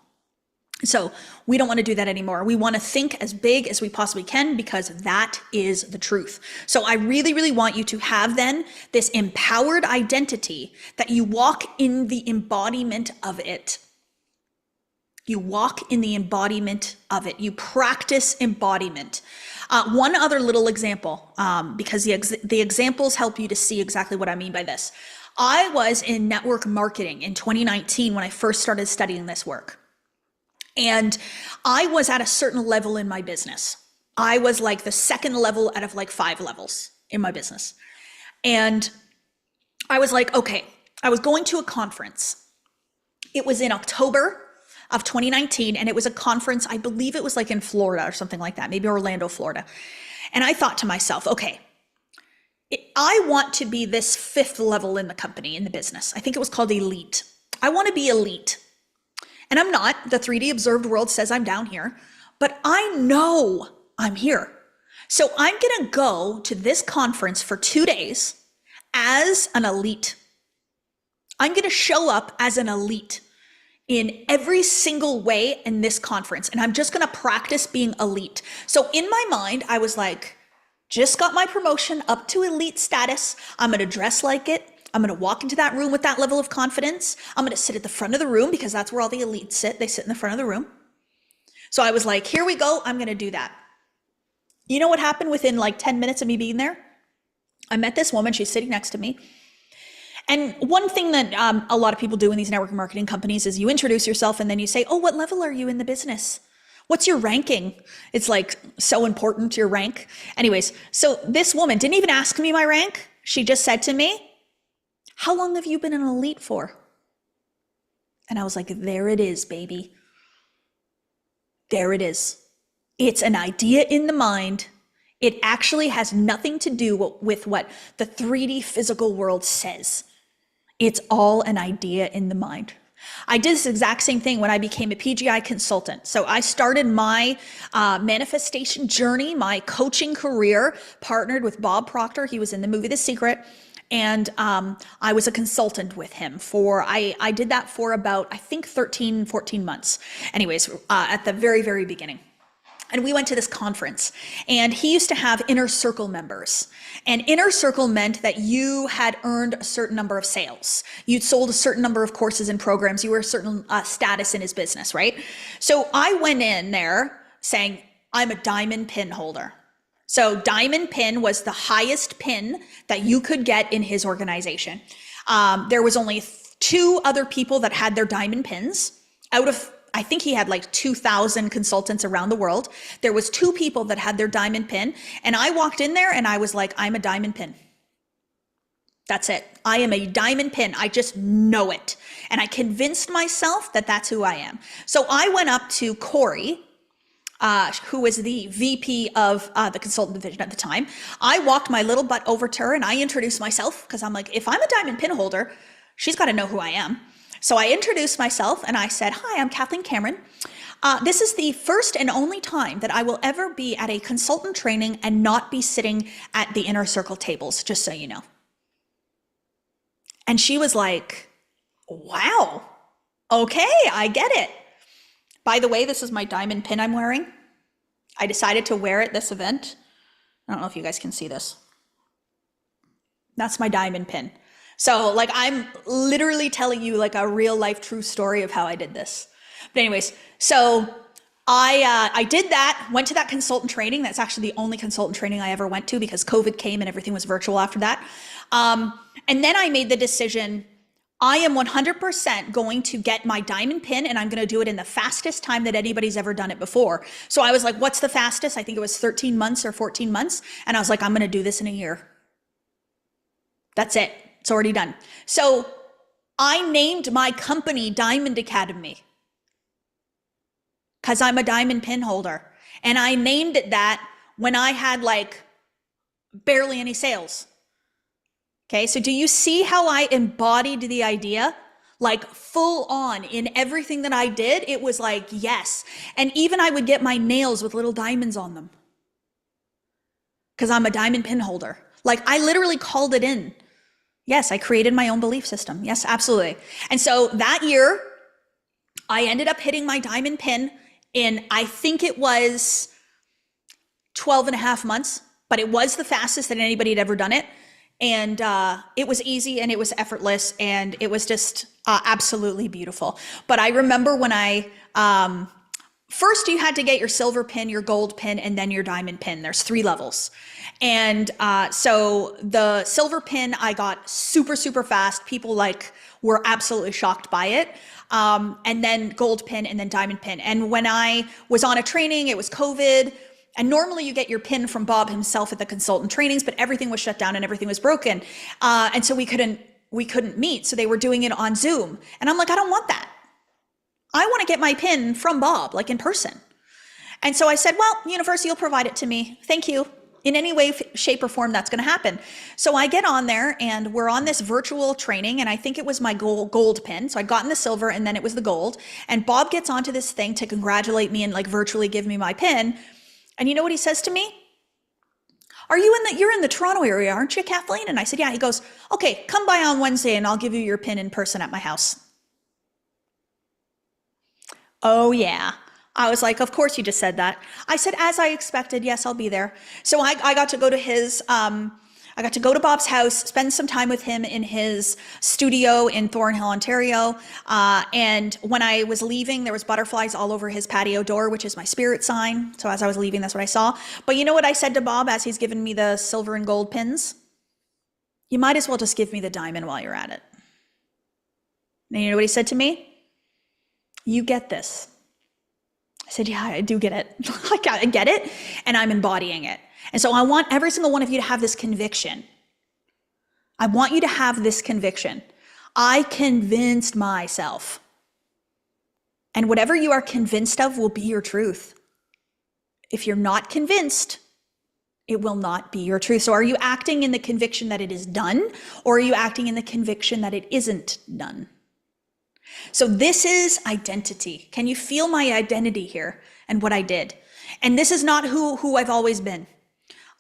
So we don't want to do that anymore. We want to think as big as we possibly can, because that is the truth. So I really, really want you to have then this empowered identity that you walk in the embodiment of it. You walk in the embodiment of it. You practice embodiment. One other little example, because the examples help you to see exactly what I mean by this. I was in network marketing in 2019 when I first started studying this work. And I was at a certain level in my business. I was like the second level out of like 5 levels in my business. And I was like, okay, I was going to a conference. It was in October of 2019, and it was a conference, I believe it was like in Florida or something like that, maybe Orlando, Florida. And I thought to myself, okay, I want to be this 5th level in the company, in the business. I think it was called elite. I want to be elite. And I'm not. The 3D observed world says I'm down here, but I know I'm here. So I'm going to go to this conference for 2 days as an elite. I'm going to show up as an elite in every single way in this conference. And I'm just going to practice being elite. So in my mind, I was like, just got my promotion up to elite status. I'm going to dress like it. I'm going to walk into that room with that level of confidence. I'm going to sit at the front of the room because that's where all the elites sit. They sit in the front of the room. So I was like, here we go. I'm going to do that. You know what happened within like 10 minutes of me being there? I met this woman. She's sitting next to me. And one thing that a lot of people do in these network marketing companies is you introduce yourself and then you say, oh, what level are you in the business? What's your ranking? It's like so important, your rank. Anyways, so this woman didn't even ask me my rank. She just said to me, how long have you been an elite for? And I was like, there it is, baby. There it is. It's an idea in the mind. It actually has nothing to do with what the 3D physical world says. It's all an idea in the mind. I did this exact same thing when I became a PGI consultant. So I started my manifestation journey, my coaching career, partnered with Bob Proctor. He was in the movie The Secret. And I was a consultant with him I did that for about, I think 13, 14 months. Anyways, at the very, very beginning. And we went to this conference, and he used to have inner circle members. And inner circle meant that you had earned a certain number of sales. You'd sold a certain number of courses and programs. You were a certain status in his business, right? So I went in there saying, I'm a diamond pin holder. So diamond pin was the highest pin that you could get in his organization. There was only 2 other people that had their diamond pins out of, I think he had like 2,000 consultants around the world. There was 2 people that had their diamond pin. And I walked in there and I was like, I'm a diamond pin. That's it. I am a diamond pin. I just know it. And I convinced myself that that's who I am. So I went up to Corey, who was the VP of the consultant division at the time. I walked my little butt over to her and I introduced myself because I'm like, if I'm a diamond pin holder, she's got to know who I am. So I introduced myself and I said, hi, I'm Kathleen Cameron. This is the first and only time that I will ever be at a consultant training and not be sitting at the inner circle tables, just so you know. And she was like, wow, okay, I get it. By the way, this is my diamond pin I'm wearing. I decided to wear it this event. I don't know if you guys can see this. That's my diamond pin. So like, I'm literally telling you like a real life true story of how I did this. But anyways, so I did that, went to that consultant training. That's actually the only consultant training I ever went to because COVID came and everything was virtual after that. And then I made the decision, I am 100% going to get my diamond pin and I'm going to do it in the fastest time that anybody's ever done it before. So I was like, what's the fastest? I think it was 13 months or 14 months. And I was like, I'm going to do this in a year. That's it. It's already done. So I named my company Diamond Academy. because I'm a diamond pin holder. And I named it that when I had like barely any sales. Okay, so do you see how I embodied the idea? Like full on in everything that I did, it was like, yes. And even I would get my nails with little diamonds on them because I'm a diamond pin holder. Like I literally called it in. Yes, I created my own belief system. Yes, absolutely. And so that year, I ended up hitting my diamond pin in, I think it was 12 and a half months, but it was the fastest that anybody had ever done it. And it was easy and it was effortless and it was just absolutely beautiful. But I remember when first you had to get your silver pin, your gold pin, and then your diamond pin. There's 3 levels. And so the silver pin, I got super, super fast. People like were absolutely shocked by it. And then gold pin and then diamond pin. And when I was on a training, it was COVID. And normally you get your pin from Bob himself at the consultant trainings, but everything was shut down and everything was broken. And so we couldn't meet. So they were doing it on Zoom. And I'm like, I don't want that. I want to get my pin from Bob, like in person. And so I said, well, universe, you'll provide it to me. Thank you. In any way, shape, or form, that's going to happen. So I get on there and we're on this virtual training. And I think it was my gold pin. So I'd gotten the silver and then it was the gold. And Bob gets onto this thing to congratulate me and like virtually give me my pin. And you know what he says to me? You're in the Toronto area, aren't you, Kathleen? And I said, yeah. He goes, okay, come by on Wednesday and I'll give you your pin in person at my house. Oh yeah. I was like, of course you just said that. I said, as I expected, yes, I'll be there. So I got to go to I got to go to Bob's house, spend some time with him in his studio in Thornhill, Ontario. And when I was leaving, there was butterflies all over his patio door, which is my spirit sign. So as I was leaving, that's what I saw. But you know what I said to Bob as he's given me the silver and gold pins? You might as well just give me the diamond while you're at it. And you know what he said to me? You get this. I said, yeah, I do get it. I get it. And I'm embodying it. And so I want every single one of you to have this conviction. I want you to have this conviction. I convinced myself. And whatever you are convinced of will be your truth. If you're not convinced, it will not be your truth. So are you acting in the conviction that it is done, or are you acting in the conviction that it isn't done? So this is identity. Can you feel my identity here and what I did? And this is not who I've always been.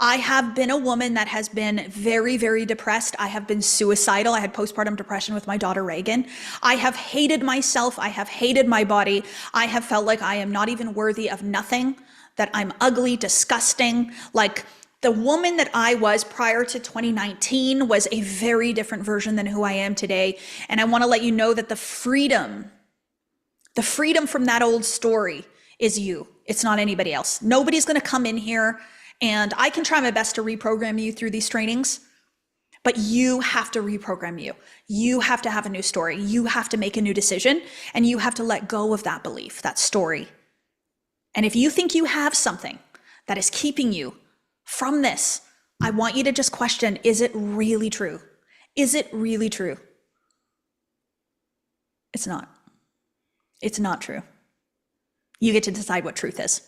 I have been a woman that has been very, very depressed. I have been suicidal. I had postpartum depression with my daughter, Reagan. I have hated myself. I have hated my body. I have felt like I am not even worthy of nothing, that I'm ugly, disgusting. Like the woman that I was prior to 2019 was a very different version than who I am today. And I want to let you know that the freedom from that old story is you. It's not anybody else. Nobody's going to come in here, and I can try my best to reprogram you through these trainings, but you have to reprogram you. You have to have a new story. You have to make a new decision, and you have to let go of that belief, that story. And if you think you have something that is keeping you from this, I want you to just question, is it really true? Is it really true? It's not. It's not true. You get to decide what truth is.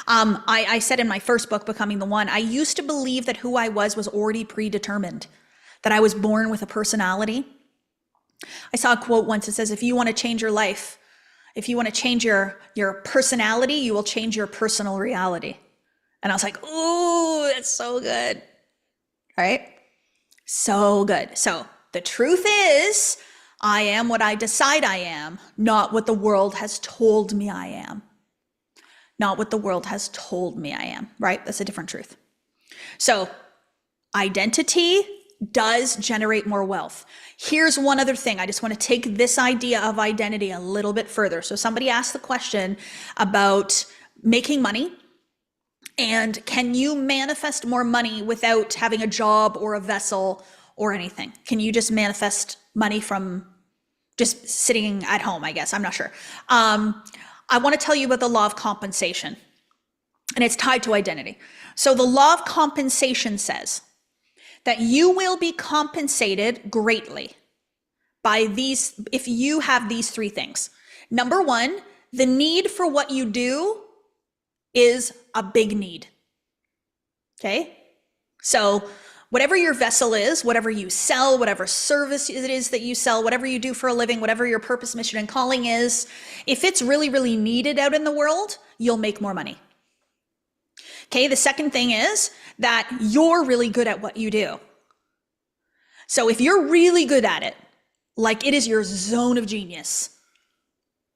I said in my first book, Becoming the One, I used to believe that who I was already predetermined, that I was born with a personality. I saw a quote once that says, if you want to change your life, if you want to change your personality, you will change your personal reality. And I was like, ooh, that's so good. Right? So good. So the truth is, I am what I decide I am, not what the world has told me I am. Not what the world has told me I am, right? That's a different truth. So identity does generate more wealth. Here's one other thing. I just want to take this idea of identity a little bit further. So somebody asked the question about making money. And can you manifest more money without having a job or a vessel or anything? Can you just manifest money from just sitting at home, I guess? I'm not sure. I want to tell you about the law of compensation, and it's tied to identity. So the law of compensation says that you will be compensated greatly by these, if you have these 3 things. Number 1, The need for what you do is a big need. Okay? So whatever your vessel is, whatever you sell, whatever service it is that you sell, whatever you do for a living, whatever your purpose, mission, and calling is, if it's really, really needed out in the world, you'll make more money. Okay, the second thing is that you're really good at what you do. So if you're really good at it, like it is your zone of genius,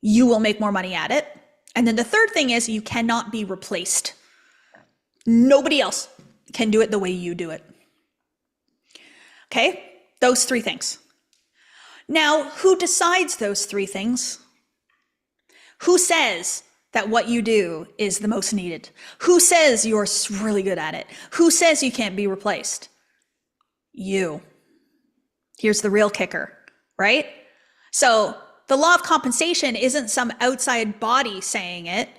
you will make more money at it. And then the third thing is you cannot be replaced. Nobody else can do it the way you do it. Okay, those three things. Now, who decides those three things? Who says that what you do is the most needed? Who says you're really good at it? Who says you can't be replaced? You. Here's the real kicker, right? So the law of compensation isn't some outside body saying it.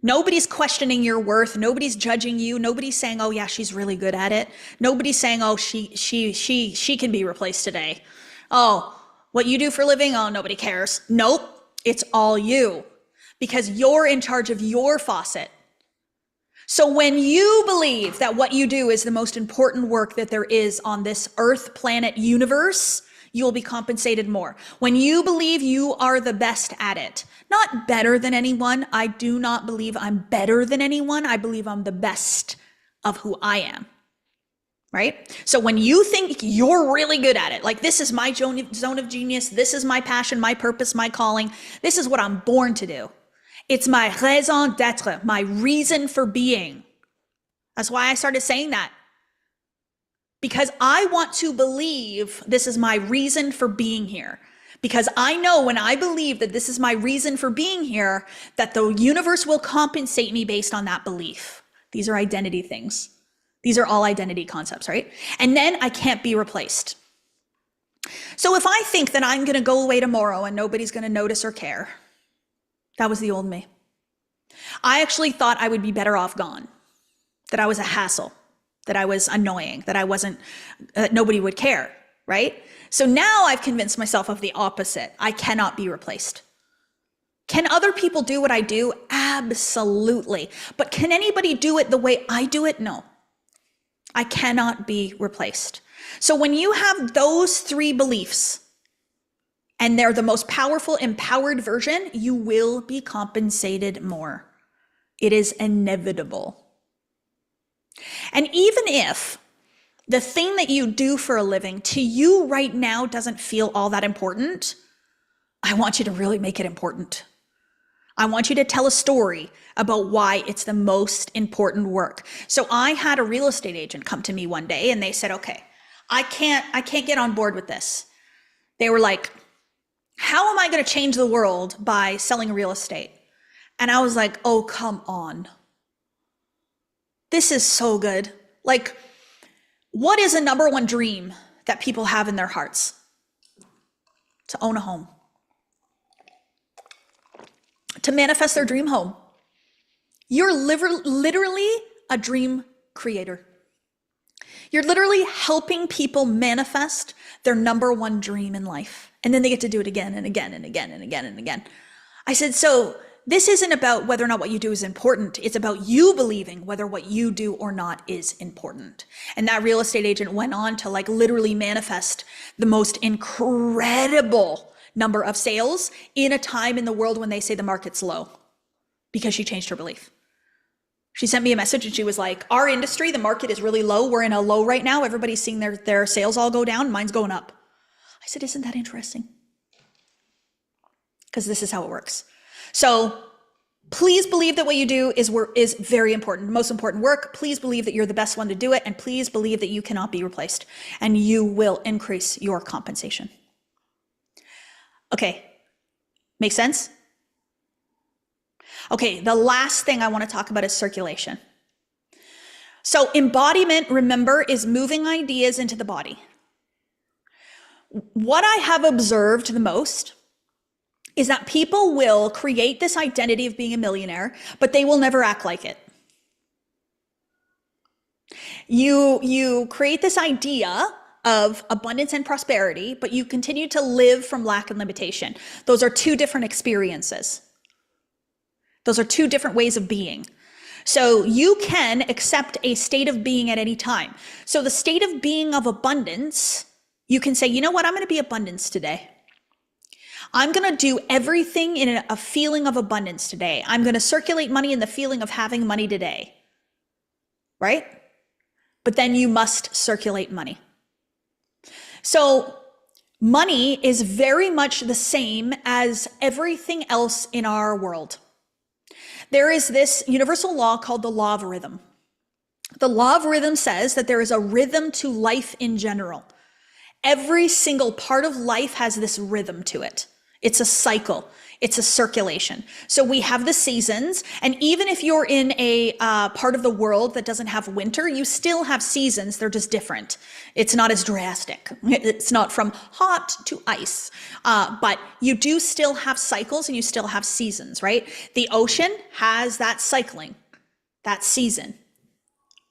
Nobody's questioning your worth. Nobody's judging you. Nobody's saying, oh yeah, she's really good at it. Nobody's saying, oh, she can be replaced today. Oh, what you do for a living? Oh, nobody cares. Nope. It's all you, because you're in charge of your faucet. So when you believe that what you do is the most important work that there is on this earth, planet, universe, you'll be compensated more. When you believe you are the best at it, not better than anyone. I do not believe I'm better than anyone. I believe I'm the best of who I am, right? So when you think you're really good at it, like this is my zone of genius, this is my passion, my purpose, my calling, this is what I'm born to do. It's my raison d'être, my reason for being. That's why I started saying that. Because I want to believe this is my reason for being here. Because I know when I believe that this is my reason for being here, that the universe will compensate me based on that belief. These are identity things. These are all identity concepts, right? And then I can't be replaced. So if I think that I'm going to go away tomorrow and nobody's going to notice or care, that was the old me. I actually thought I would be better off gone, that I was a hassle, that I was annoying, that I wasn't, nobody would care, right? So now I've convinced myself of the opposite. I cannot be replaced. Can other people do what I do? Absolutely. But can anybody do it the way I do it? No. I cannot be replaced. So when you have those three beliefs, and they're the most powerful, empowered version, you will be compensated more. It is inevitable. And even if the thing that you do for a living to you right now doesn't feel all that important, I want you to really make it important. I want you to tell a story about why it's the most important work. So I had a real estate agent come to me one day and they said, okay, I can't get on board with this. They were like, how am I going to change the world by selling real estate? And I was like, oh, come on. This is so good. Like, what is a number one dream that people have in their hearts? To own a home. To manifest their dream home. You're literally a dream creator. You're literally helping people manifest their number one dream in life. And then they get to do it again and again and again and again and again. I said, so this isn't about whether or not what you do is important. It's about you believing whether what you do or not is important. And that real estate agent went on to like literally manifest the most incredible number of sales in a time in the world when they say the market's low, because she changed her belief. She sent me a message and she was like, our industry, the market is really low. We're in a low right now. Everybody's seeing their sales all go down. Mine's going up. I said, isn't that interesting? Because this is how it works. So please believe that what you do is very important, most important work. Please believe that you're the best one to do it. And please believe that you cannot be replaced and you will increase your compensation. Okay, make sense? Okay, the last thing I want to talk about is circulation. So embodiment, remember, is moving ideas into the body. What I have observed the most is that people will create this identity of being a millionaire, but they will never act like it. You create this idea of abundance and prosperity, but you continue to live from lack and limitation. Those are two different experiences. Those are two different ways of being. So you can accept a state of being at any time. So the state of being of abundance, you can say, you know what, I'm going to be abundance today. I'm going to do everything in a feeling of abundance today. I'm going to circulate money in the feeling of having money today. Right? But then you must circulate money. So money is very much the same as everything else in our world. There is this universal law called the law of rhythm. The law of rhythm says that there is a rhythm to life in general. Every single part of life has this rhythm to it. It's a cycle. It's a circulation. So we have the seasons, and even if you're in a part of the world that doesn't have winter, you still have seasons. They're just different. It's not as drastic. It's not from hot to ice, but you do still have cycles and you still have seasons, right? The ocean has that cycling, that season,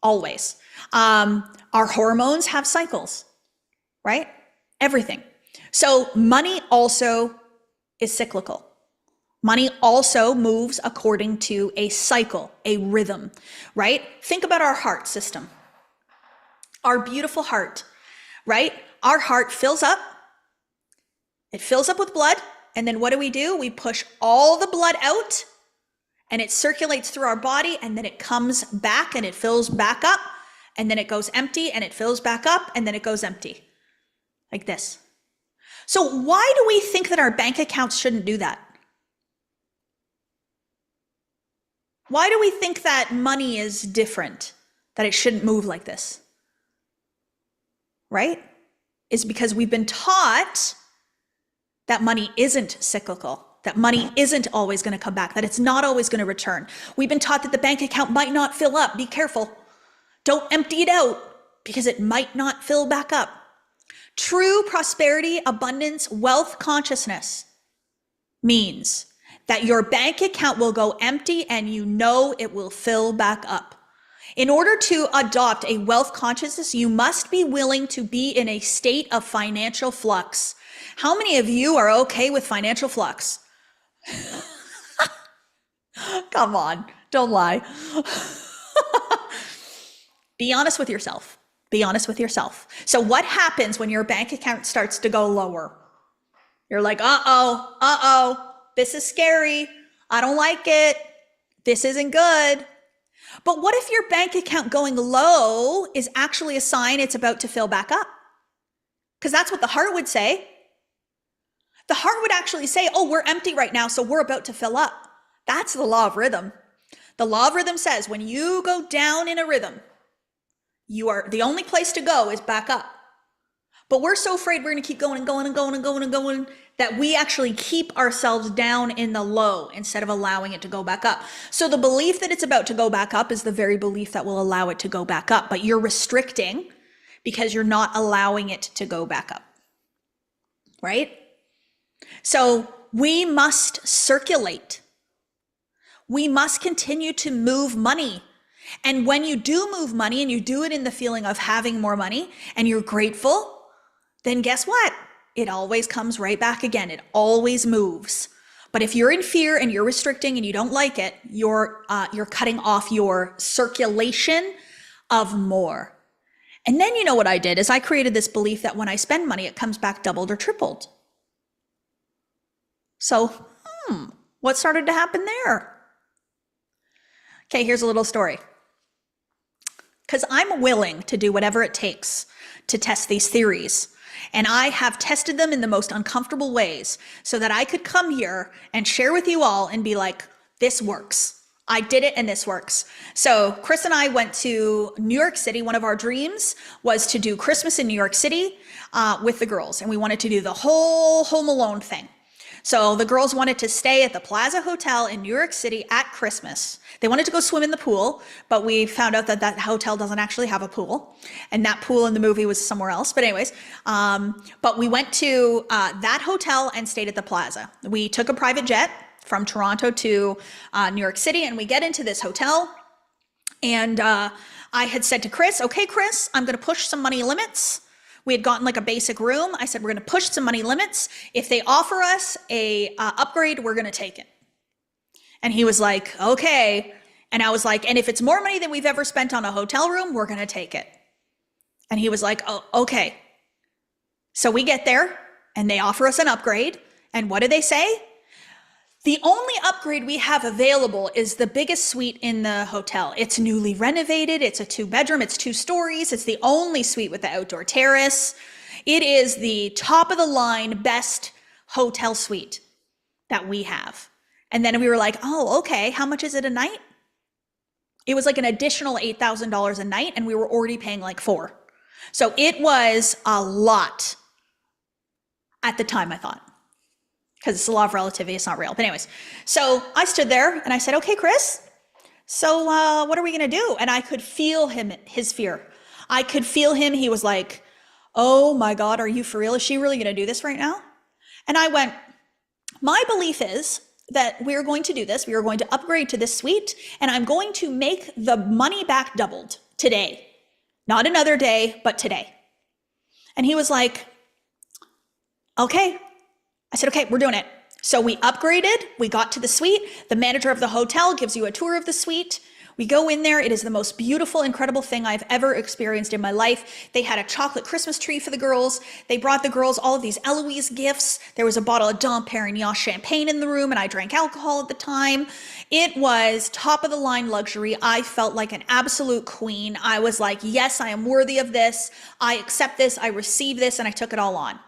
always. Our hormones have cycles, right? Everything. So money also is cyclical. Money also moves according to a cycle, a rhythm, right? Think about our heart system, our beautiful heart, right? Our heart fills up, it fills up with blood, and then what do? We push all the blood out, and it circulates through our body, and then it comes back, and it fills back up, and then it goes empty, and it fills back up, and then it goes empty, like this. So why do we think that our bank accounts shouldn't do that? Why do we think that money is different, that it shouldn't move like this? Right? It's because we've been taught that money isn't cyclical, that money isn't always going to come back, that it's not always going to return. We've been taught that the bank account might not fill up. Be careful. Don't empty it out because it might not fill back up. True prosperity, abundance, wealth consciousness means that your bank account will go empty and you know it will fill back up. In order to adopt a wealth consciousness, you must be willing to be in a state of financial flux. How many of you are okay with financial flux? Come on, don't lie. Be honest with yourself. Be honest with yourself. So what happens when your bank account starts to go lower? You're like, uh-oh, this is scary. I don't like it. This isn't good. But what if your bank account going low is actually a sign it's about to fill back up? Because that's what the heart would say. The heart would actually say, oh, we're empty right now, so we're about to fill up. That's the law of rhythm. The law of rhythm says when you go down in a rhythm, you are the only place to go is back up. But we're so afraid we're going to keep going and going and going and going and going that we actually keep ourselves down in the low instead of allowing it to go back up. So the belief that it's about to go back up is the very belief that will allow it to go back up. But you're restricting because you're not allowing it to go back up. Right? So we must circulate. We must continue to move money. And when you do move money and you do it in the feeling of having more money and you're grateful, then guess what? It always comes right back again. It always moves. But if you're in fear and you're restricting and you don't like it, you're cutting off your circulation of more. And then you know what I did is I created this belief that when I spend money, it comes back doubled or tripled. So, what started to happen there? Okay, here's a little story. Because I'm willing to do whatever it takes to test these theories. And I have tested them in the most uncomfortable ways so that I could come here and share with you all and be like, this works. I did it and this works. So Chris and I went to New York City. One of our dreams was to do Christmas in New York City with the girls. And we wanted to do the whole Home Alone thing. So the girls wanted to stay at the Plaza Hotel in New York City at Christmas. They wanted to go swim in the pool, but we found out that that hotel doesn't actually have a pool. And that pool in the movie was somewhere else. But anyways, but we went to that hotel and stayed at the Plaza. We took a private jet from Toronto to New York City, and we get into this hotel. And I had said to Chris, okay, Chris, I'm going to push some money limits. We had gotten like a basic room. I said, we're going to push some money limits. If they offer us a upgrade, we're going to take it. And he was like, okay. And I was like, and if it's more money than we've ever spent on a hotel room, we're going to take it. And he was like, oh, okay. So we get there and they offer us an upgrade. And what do they say? The only upgrade we have available is the biggest suite in the hotel. It's newly renovated. It's a 2-bedroom. It's 2 stories. It's the only suite with the outdoor terrace. It is the top of the line best hotel suite that we have. And then we were like, oh, okay. How much is it a night? It was like an additional $8,000 a night, and we were already paying like $4,000. So it was a lot at the time, I thought. Because it's the law of relativity, it's not real. But anyways, so I stood there and I said, okay, Chris, so what are we going to do? And I could feel his fear. I could feel him. He was like, oh my God, are you for real? Is she really going to do this right now? And I went, my belief is that we're going to do this. We are going to upgrade to this suite, and I'm going to make the money back doubled today. Not another day, but today. And he was like, okay. I said, okay, we're doing it. So we upgraded, we got to the suite. The manager of the hotel gives you a tour of the suite. We go in there. It is the most beautiful, incredible thing I've ever experienced in my life. They had a chocolate Christmas tree for the girls. They brought the girls all of these Eloise gifts. There was a bottle of Dom Perignon champagne in the room, and I drank alcohol at the time. It was top of the line luxury. I felt like an absolute queen. I was like, yes, I am worthy of this. I accept this. I receive this, and I took it all on.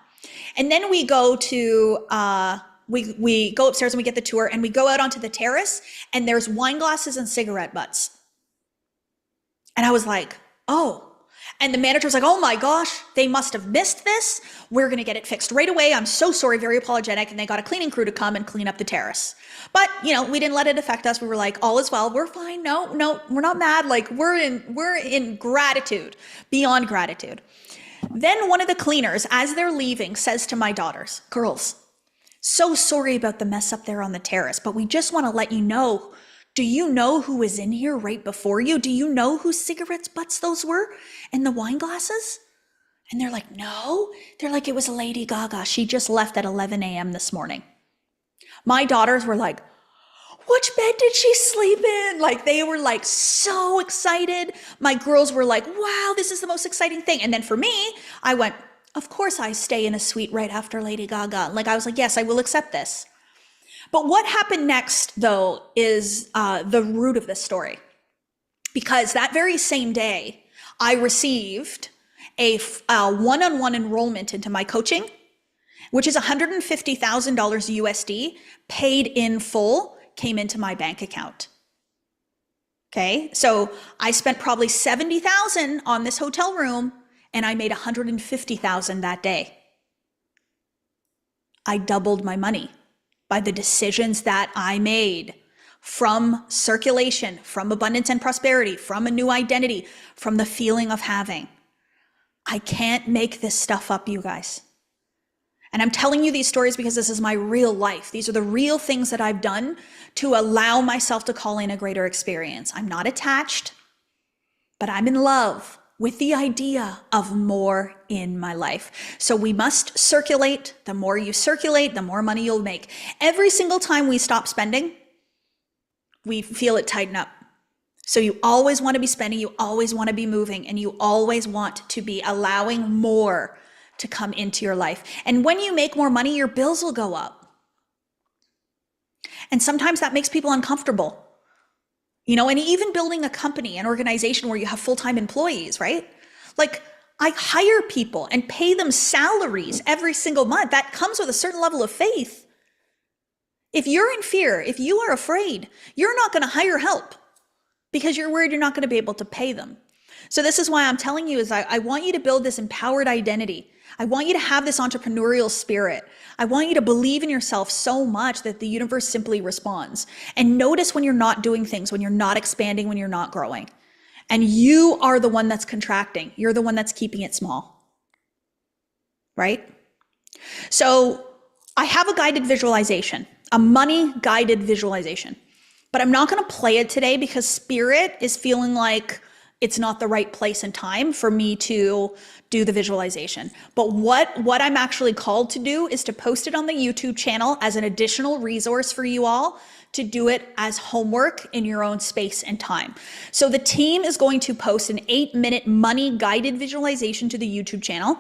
And then we go to, we go upstairs and we get the tour, and we go out onto the terrace, and there's wine glasses and cigarette butts. And I was like, oh. And the manager was like, oh my gosh, they must have missed this. We're going to get it fixed right away. I'm so sorry, very apologetic. And they got a cleaning crew to come and clean up the terrace. But, you know, we didn't let it affect us. We were like, all is well. We're fine. No, we're not mad. Like we're in gratitude, beyond gratitude. Then one of the cleaners, as they're leaving, says to my daughters, girls, so sorry about the mess up there on the terrace, but we just want to let you know, do you know who was in here right before you? Do you know whose cigarette butts those were and the wine glasses? And they're like, no. They're like, it was Lady Gaga. She just left at 11 a.m. this morning. My daughters were like, which bed did she sleep in? Like they were like so excited. My girls were like, wow, this is the most exciting thing. And then for me, I went, of course I stay in a suite right after Lady Gaga. Like I was like, yes, I will accept this. But what happened next though is the root of this story. Because that very same day, I received a one-on-one enrollment into my coaching, which is $150,000 USD paid in full, came into my bank account. Okay, so I spent probably $70,000 on this hotel room, and I made $150,000 that day. I doubled my money by the decisions that I made from circulation, from abundance and prosperity, from a new identity, from the feeling of having. I can't make this stuff up, you guys. And I'm telling you these stories because this is my real life. These are the real things that I've done to allow myself to call in a greater experience. I'm not attached, but I'm in love with the idea of more in my life. So we must circulate. The more you circulate, the more money you'll make. Every single time we stop spending, we feel it tighten up. So you always want to be spending, you always want to be moving, and you always want to be allowing more to come into your life. And when you make more money, your bills will go up. And sometimes that makes people uncomfortable. You know, and even building a company, an organization where you have full-time employees, right? Like I hire people and pay them salaries every single month. That comes with a certain level of faith. If you're in fear, if you are afraid, you're not going to hire help because you're worried you're not going to be able to pay them. So this is why I'm telling you is I want you to build this empowered identity. I want you to have this entrepreneurial spirit. I want you to believe in yourself so much that the universe simply responds. And notice when you're not doing things, when you're not expanding, when you're not growing. And you are the one that's contracting. You're the one that's keeping it small. Right? So I have a guided visualization, a money guided visualization. But I'm not going to play it today because Spirit is feeling like it's not the right place and time for me to do the visualization. But what I'm actually called to do is to post it on the YouTube channel as an additional resource for you all to do it as homework in your own space and time. So the team is going to post an 8-minute money guided visualization to the YouTube channel.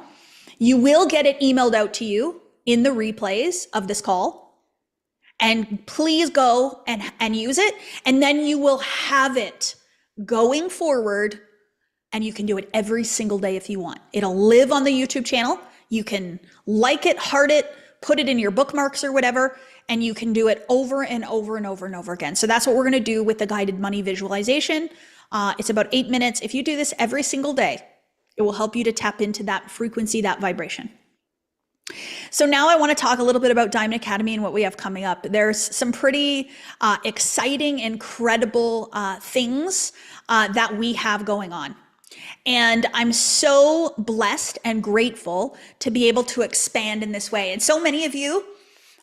You will get it emailed out to you in the replays of this call. And please go and use it. And then you will have it going forward, and you can do it every single day if you want. It'll live on the YouTube channel. You can like it, heart it, put it in your bookmarks or whatever, and you can do it over and over and over and over again. So that's what we're gonna do with the guided money visualization. It's about 8 minutes. If you do this every single day, it will help you to tap into that frequency, that vibration. So now I want to talk a little bit about Diamond Academy and what we have coming up. There's some pretty exciting, incredible things that we have going on. And I'm so blessed and grateful to be able to expand in this way. And so many of you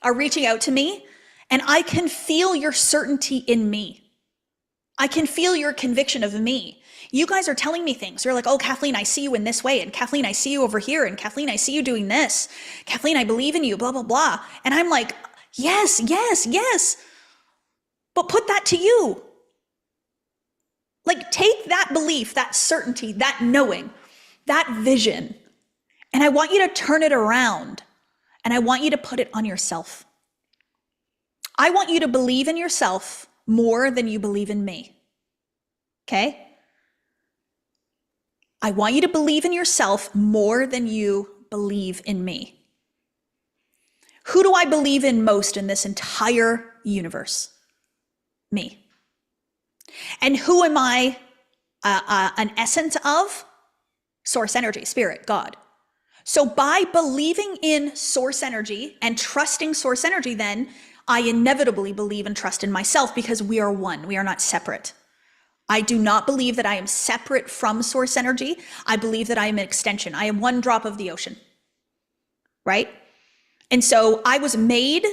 are reaching out to me, and I can feel your certainty in me. I can feel your conviction of me. You guys are telling me things. You're like, oh, Kathleen, I see you in this way. And Kathleen, I see you over here. And Kathleen, I see you doing this. Kathleen, I believe in you, blah, blah, blah. And I'm like, yes, yes, yes. But put that to you. Like, take that belief, that certainty, that knowing, that vision, and I want you to turn it around, and I want you to put it on yourself. I want you to believe in yourself more than you believe in me. Okay? I want you to believe in yourself more than you believe in me. Who do I believe in most in this entire universe? Me. And who am I an essence of? Source energy, spirit, God. So by believing in source energy and trusting source energy, then I inevitably believe and trust in myself, because we are one. We are not separate. I do not believe that I am separate from source energy. I believe that I am an extension. I am one drop of the ocean, right? And so I was made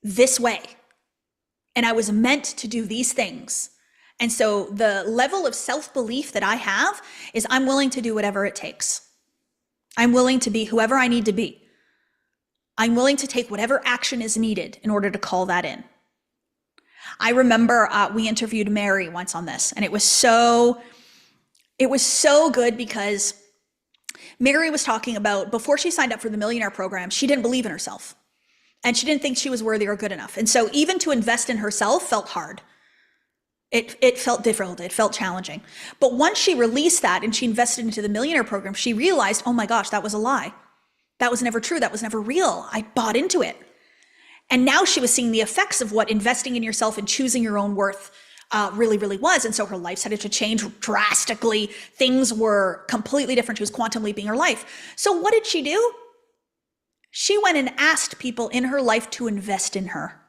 this way, and I was meant to do these things. And so the level of self-belief that I have is I'm willing to do whatever it takes. I'm willing to be whoever I need to be. I'm willing to take whatever action is needed in order to call that in. I remember we interviewed Mary once on this, and it was so good, because Mary was talking about, before she signed up for the Millionaire program, she didn't believe in herself, and she didn't think she was worthy or good enough. And so even to invest in herself felt hard. It felt difficult. It felt challenging. But once she released that and she invested into the Millionaire program, she realized, oh my gosh, that was a lie. That was never true. That was never real. I bought into it. And now she was seeing the effects of what investing in yourself and choosing your own worth really, really was. And so her life started to change drastically. Things were completely different. She was quantum leaping her life. So what did she do? She went and asked people in her life to invest in her.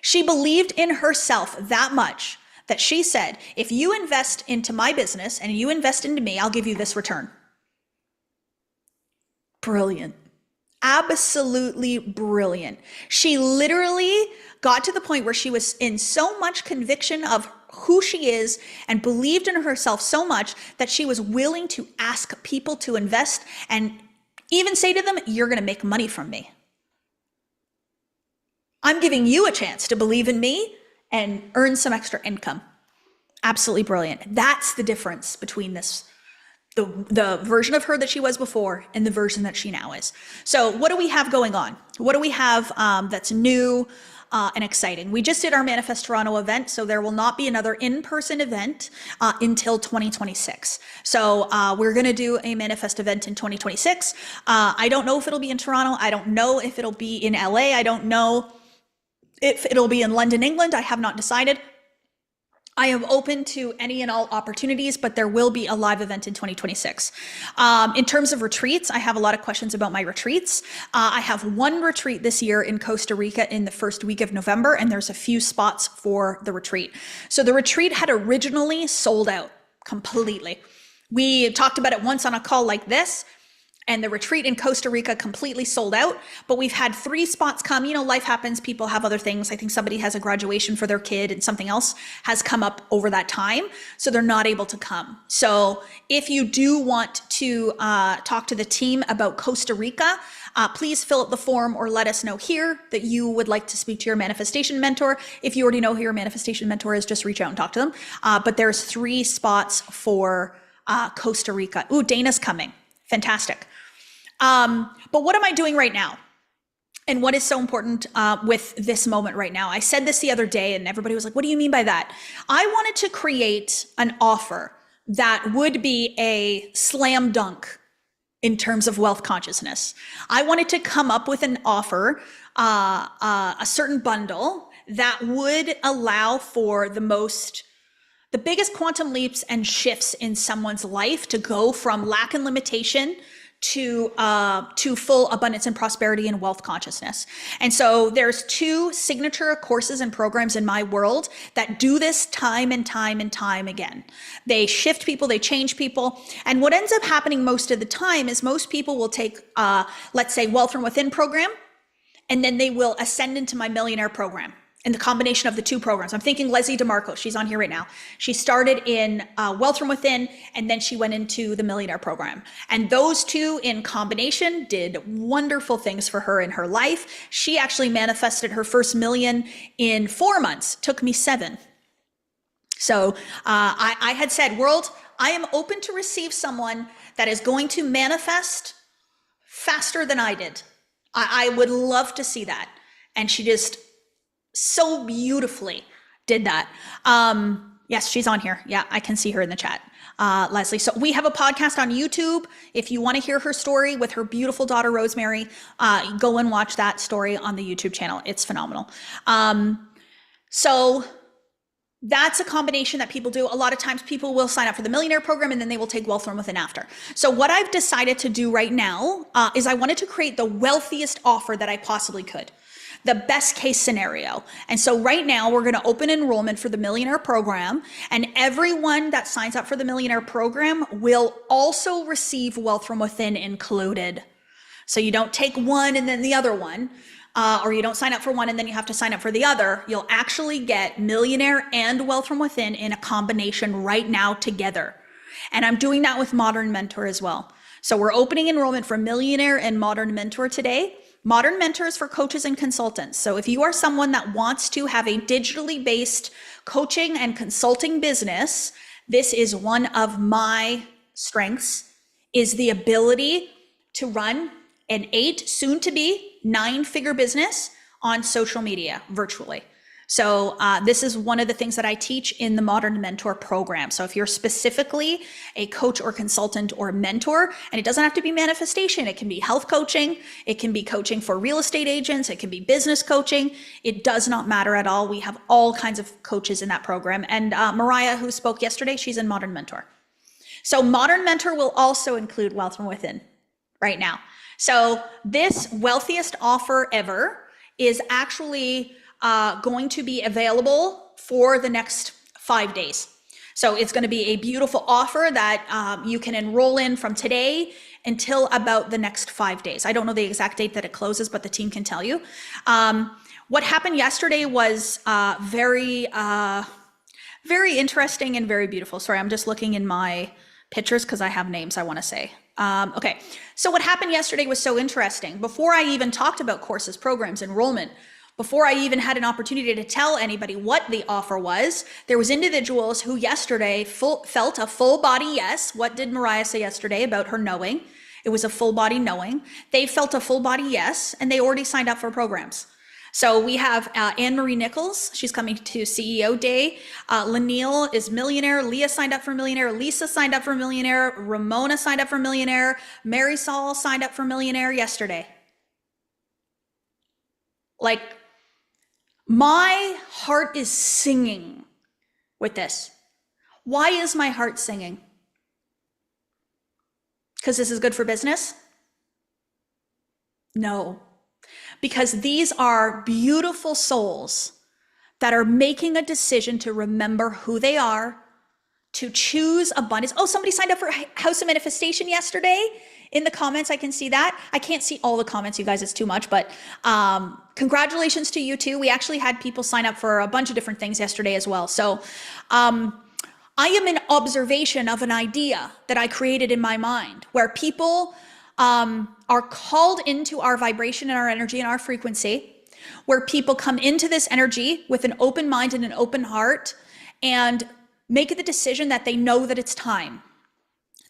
She believed in herself that much that she said, if you invest into my business and you invest into me, I'll give you this return. Brilliant. Absolutely brilliant. She literally got to the point where she was in so much conviction of who she is and believed in herself so much that she was willing to ask people to invest and even say to them, you're going to make money from me. I'm giving you a chance to believe in me and earn some extra income. Absolutely brilliant. That's the difference between this, the version of her that she was before and the version that she now is. So what do we have going on? What do we have that's new and exciting? We just did our Manifest Toronto event, so there will not be another in-person event until 2026. So we're going to do a Manifest event in 2026. I don't know if it'll be in Toronto. I don't know if it'll be in LA. I don't know if it'll be in London, England. I have not decided. I am open to any and all opportunities, but there will be a live event in 2026. In terms of retreats, I have a lot of questions about my retreats. I have one retreat this year in Costa Rica in the first week of November, and there's a few spots for the retreat. So the retreat had originally sold out completely. We talked about it once on a call like this, and the retreat in Costa Rica completely sold out, but we've had 3 spots come. You know, life happens, people have other things. I think somebody has a graduation for their kid and something else has come up over that time, so they're not able to come. So if you do want to talk to the team about Costa Rica, please fill out the form or let us know here that you would like to speak to your manifestation mentor. If you already know who your manifestation mentor is, just reach out and talk to them. But there's 3 spots for Costa Rica. Ooh, Dana's coming. Fantastic. But what am I doing right now? And what is so important with this moment right now? I said this the other day and everybody was like, what do you mean by that? I wanted to create an offer that would be a slam dunk in terms of wealth consciousness. I wanted to come up with an offer, a certain bundle that would allow for the biggest quantum leaps and shifts in someone's life to go from lack and limitation to full abundance and prosperity and wealth consciousness. And so there's 2 signature courses and programs in my world that do this time and time and time again. They shift people, they change people. And what ends up happening most of the time is most people will take, let's say, Wealth from Within program, and then they will ascend into my millionaire program. And the combination of the 2 programs. I'm thinking Leslie DeMarco, she's on here right now. She started in Wealth from Within, and then she went into the Millionaire program. And those 2 in combination did wonderful things for her in her life. She actually manifested her first million in 4 months, took me 7. So I had said, world, I am open to receive someone that is going to manifest faster than I did. I would love to see that. And she just so beautifully did that. Yes, she's on here. Yeah, I can see her in the chat, Leslie. So we have a podcast on YouTube. If you want to hear her story with her beautiful daughter, Rosemary, go and watch that story on the YouTube channel. It's phenomenal. So that's a combination that people do. A lot of times people will sign up for the Millionaire program and then they will take Wealth from Within after. So what I've decided to do right now is I wanted to create the wealthiest offer that I possibly could. The best case scenario. And so right now we're going to open enrollment for the Millionaire program, and everyone that signs up for the Millionaire program will also receive Wealth from Within included. So you don't take one and then the other one, or you don't sign up for one and then you have to sign up for the other. You'll actually get Millionaire and Wealth from Within in a combination right now together. And I'm doing that with Modern Mentor as well. So we're opening enrollment for Millionaire and Modern Mentor today. Modern Mentor is for coaches and consultants. So if you are someone that wants to have a digitally based coaching and consulting business, this is one of my strengths, is the ability to run an 8, soon to be 9-figure business on social media virtually. So this is one of the things that I teach in the Modern Mentor program. So if you're specifically a coach or consultant or mentor, and it doesn't have to be manifestation, it can be health coaching, it can be coaching for real estate agents, it can be business coaching. It does not matter at all. We have all kinds of coaches in that program. And Mariah, who spoke yesterday, she's in Modern Mentor. So Modern Mentor will also include Wealth from Within right now. So this wealthiest offer ever is actually going to be available for the next 5 days. So it's going to be a beautiful offer that you can enroll in from today until about the next 5 days. I don't know the exact date that it closes, but the team can tell you. What happened yesterday was very interesting and very beautiful. Sorry, I'm just looking in my pictures because I have names I want to say. Okay, so what happened yesterday was so interesting. Before I even talked about courses, programs, enrollment, before I even had an opportunity to tell anybody what the offer was, there was individuals who yesterday felt a full body yes. What did Mariah say yesterday about her knowing? It was a full body knowing. They felt a full body yes, and they already signed up for programs. So we have Anne-Marie Nichols. She's coming to CEO Day. Lanil is Millionaire. Leah signed up for Millionaire. Lisa signed up for Millionaire. Ramona signed up for Millionaire. Marisol signed up for Millionaire yesterday. Like, my heart is singing with this. Why is my heart singing? Because this is good for business? No. Because these are beautiful souls that are making a decision to remember who they are, to choose abundance. Oh, somebody signed up for House of Manifestation yesterday. in the comments. I can see that. I can't see all the comments, you guys, it's too much, but congratulations to you too. We actually had people sign up for a bunch of different things yesterday as well. So I am an observation of an idea that I created in my mind where people are called into our vibration and our energy and our frequency, where people come into this energy with an open mind and an open heart and make the decision that they know that it's time.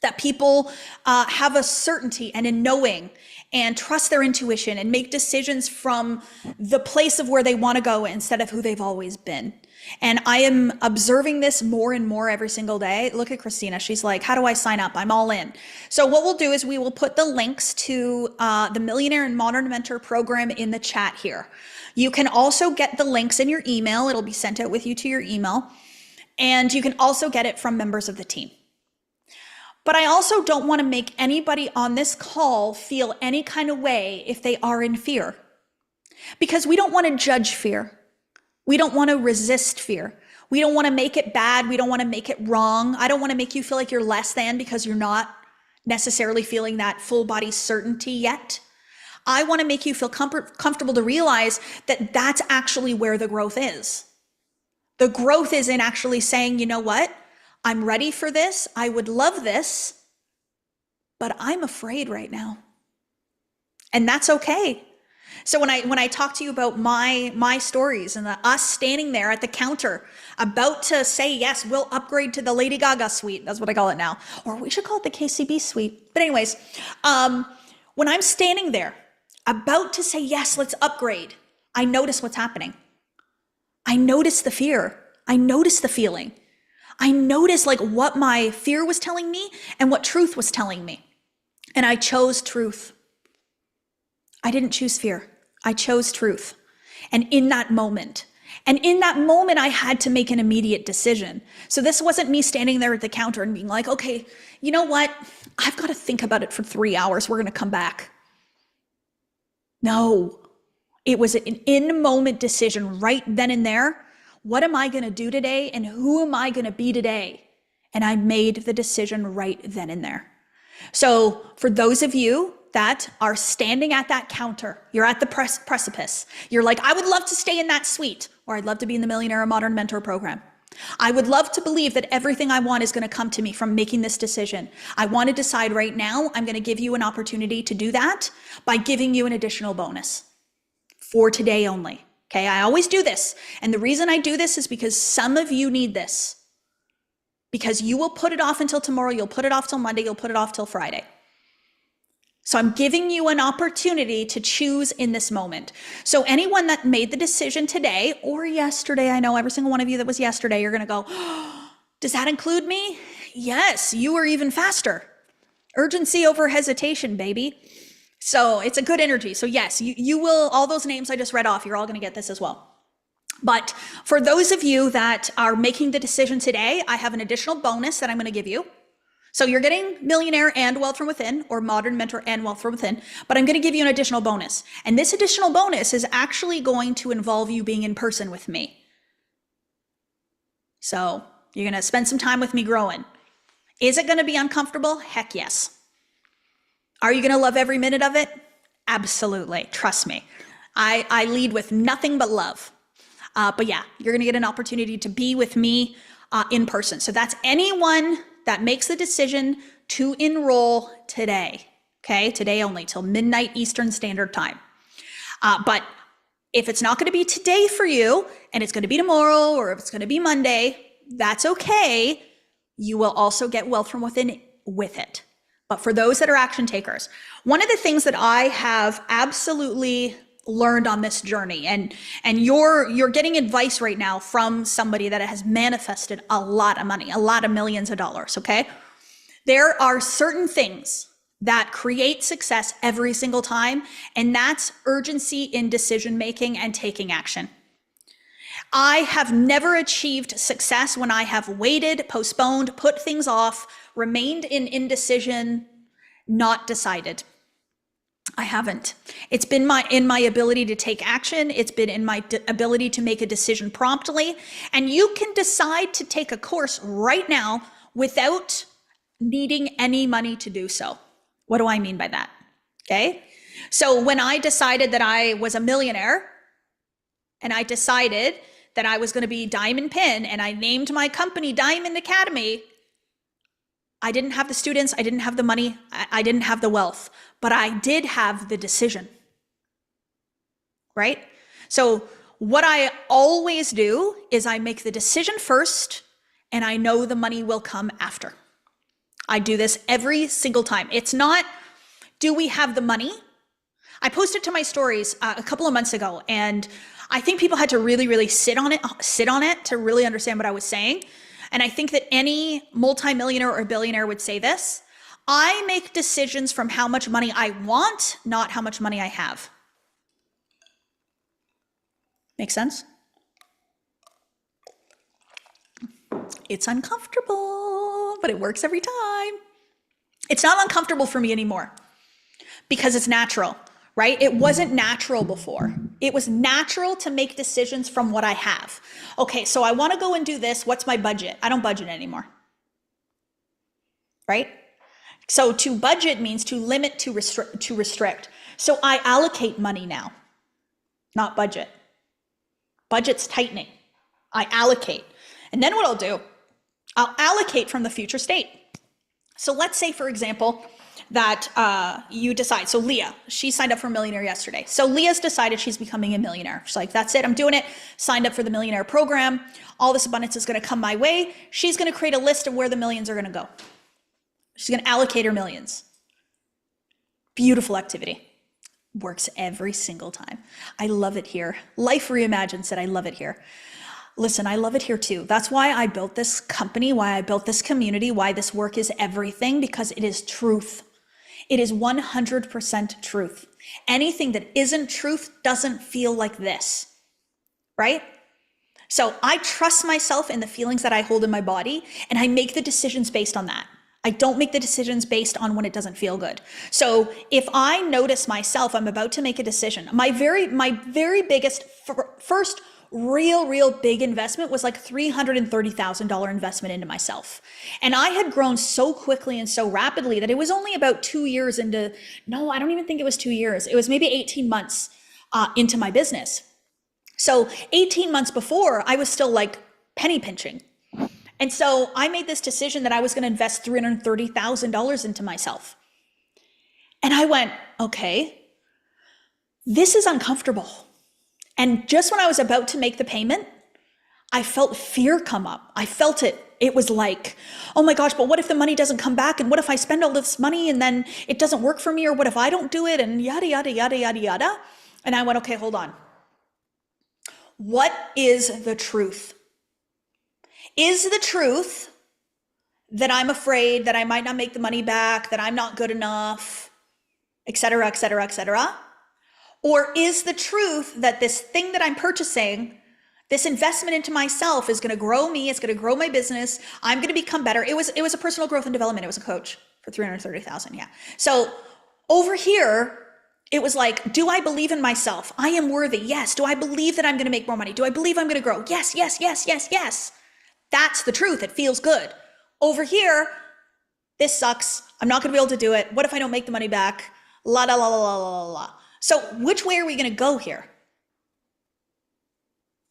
That people have a certainty and a knowing and trust their intuition and make decisions from the place of where they want to go instead of who they've always been. And I am observing this more and more every single day. Look at Christina. She's like, how do I sign up? I'm all in. So what we'll do is we will put the links to the Millionaire and Modern Mentor program in the chat here. You can also get the links in your email. It'll be sent out with you to your email. And you can also get it from members of the team. But I also don't want to make anybody on this call feel any kind of way if they are in fear. Because we don't want to judge fear. We don't want to resist fear. We don't want to make it bad. We don't want to make it wrong. I don't want to make you feel like you're less than because you're not necessarily feeling that full body certainty yet. I want to make you feel comfortable to realize that that's actually where the growth is. The growth is in actually saying, you know what? I'm ready for this. I would love this, but I'm afraid right now. And that's okay. So when I talk to you about my stories and us standing there at the counter about to say, yes, we'll upgrade to the Lady Gaga suite. That's what I call it now. Or we should call it the KCB suite. But anyways, when I'm standing there about to say, yes, let's upgrade, I notice what's happening. I notice the fear. I notice the feeling. I noticed like what my fear was telling me and what truth was telling me. And I chose truth. I didn't choose fear. I chose truth. And in that moment, I had to make an immediate decision. So this wasn't me standing there at the counter and being like, okay, you know what? I've got to think about it for 3 hours. We're going to come back. No, it was an in-moment decision right then and there. What am I going to do today and who am I going to be today? And I made the decision right then and there. So for those of you that are standing at that counter, you're at the precipice. You're like, I would love to stay in that suite, or I'd love to be in the Millionaire or Modern Mentor program. I would love to believe that everything I want is going to come to me from making this decision. I want to decide right now. I'm going to give you an opportunity to do that by giving you an additional bonus for today only. Okay, I always do this. And the reason I do this is because some of you need this. Because you will put it off until tomorrow, you'll put it off till Monday, you'll put it off till Friday. So I'm giving you an opportunity to choose in this moment. So anyone that made the decision today or yesterday, I know every single one of you that was yesterday, you're going to go, oh, does that include me? Yes, you are even faster. Urgency over hesitation, baby. So it's a good energy. So yes, you will, all those names I just read off, you're all going to get this as well. But for those of you that are making the decision today, I have an additional bonus that I'm going to give you. So you're getting Millionaire and Wealth from Within, or Modern Mentor and Wealth from Within, but I'm going to give you an additional bonus. And this additional bonus is actually going to involve you being in person with me. So you're going to spend some time with me growing. Is it going to be uncomfortable? Heck yes. Are you going to love every minute of it? Absolutely. Trust me. I lead with nothing but love. But yeah, you're going to get an opportunity to be with me in person. So that's anyone that makes the decision to enroll today. Okay, today only till midnight Eastern Standard Time. But if it's not going to be today for you and it's going to be tomorrow or if it's going to be Monday, that's okay. You will also get Wealth from Within with it. But for those that are action takers, one of the things that I have absolutely learned on this journey, and you're getting advice right now from somebody that has manifested a lot of money, a lot of millions of dollars, okay? There are certain things that create success every single time, and that's urgency in decision making and taking action. I have never achieved success when I have waited, postponed, put things off, remained in indecision, not decided. I haven't. It's been in my ability to take action. It's been in my ability to make a decision promptly. And you can decide to take a course right now without needing any money to do so. What do I mean by that? Okay. So when I decided that I was a millionaire and I decided that I was going to be Diamond Pin and I named my company Diamond Academy, I didn't have the students, I didn't have the money, I didn't have the wealth, but I did have the decision, right? So what I always do is I make the decision first and I know the money will come after. I do this every single time. It's not, do we have the money? I posted to my stories a couple of months ago, and I think people had to really sit on it to really understand what I was saying. And I think that any multimillionaire or billionaire would say this: I make decisions from how much money I want, not how much money I have. Make sense? It's uncomfortable, but it works every time. It's not uncomfortable for me anymore because it's natural, right? It wasn't natural before. It was natural to make decisions from what I have. Okay, so I want to go and do this. What's my budget? I don't budget anymore, right? So to budget means to limit, to restrict. So I allocate money now, not budget. Budget's tightening. I allocate. And then what I'll do, I'll allocate from the future state. So let's say, for example, that you decide, so Leah, she signed up for Millionaire yesterday. So Leah's decided she's becoming a millionaire. She's like, that's it, I'm doing it. Signed up for the Millionaire program. All this abundance is going to come my way. She's going to create a list of where the millions are going to go. She's going to allocate her millions. Beautiful activity. Works every single time. I love it here. Life Reimagined said, I love it here. Listen, I love it here too. That's why I built this company, why I built this community, why this work is everything, because it is truth. It is 100% truth. Anything that isn't truth doesn't feel like this, right? So I trust myself in the feelings that I hold in my body, and I make the decisions based on that. I don't make the decisions based on when it doesn't feel good. So if I notice myself, I'm about to make a decision. My very biggest first real big investment was like $330,000 investment into myself. And I had grown so quickly and so rapidly that it was only about 2 years into, no, I don't even think it was 2 years. It was maybe 18 months into my business. So 18 months before, I was still like penny pinching. And so I made this decision that I was going to invest $330,000 into myself. And I went, okay, this is uncomfortable. And just when I was about to make the payment, I felt fear come up. I felt it. It was like, oh my gosh, but what if the money doesn't come back? And what if I spend all this money and then it doesn't work for me? Or what if I don't do it? And yada, yada, yada, yada, yada. And I went, okay, hold on. What is the truth? Is the truth that I'm afraid that I might not make the money back, that I'm not good enough, et cetera, et cetera, et cetera? Or is the truth that this thing that I'm purchasing, this investment into myself, is going to grow me, it's going to grow my business, I'm going to become better? It was a personal growth and development. It was a coach for $330,000. Yeah. So over here, it was like, do I believe in myself? I am worthy. Yes. Do I believe that I'm going to make more money? Do I believe I'm going to grow? Yes, yes, yes, yes, yes. That's the truth. It feels good. Over here, this sucks. I'm not going to be able to do it. What if I don't make the money back? La la la la la la la. So which way are we going to go here?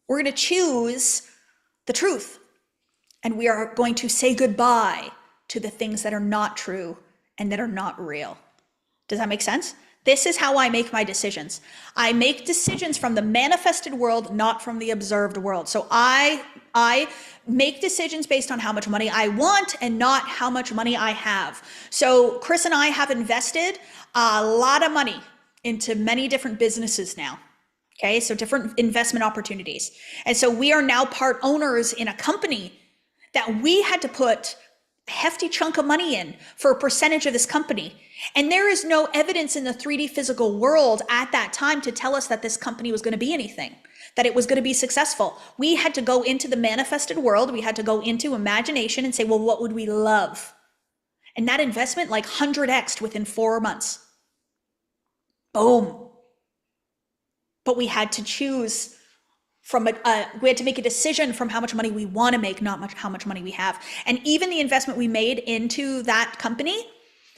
We're going to choose the truth, and we are going to say goodbye to the things that are not true and that are not real. Does that make sense? This is how I make my decisions. I make decisions from the manifested world, not from the observed world. So I make decisions based on how much money I want and not how much money I have. So Chris and I have invested a lot of money into many different businesses now. Okay, so different investment opportunities. And so we are now part owners in a company that we had to put a hefty chunk of money in for a percentage of this company. And there is no evidence in the 3D physical world at that time to tell us that this company was going to be anything, that it was going to be successful. We had to go into the manifested world. We had to go into imagination and say, well, what would we love? And that investment like 100x'd within 4 months. Boom. But we had to choose from we had to make a decision from how much money we want to make, not how much money we have. And even the investment we made into that company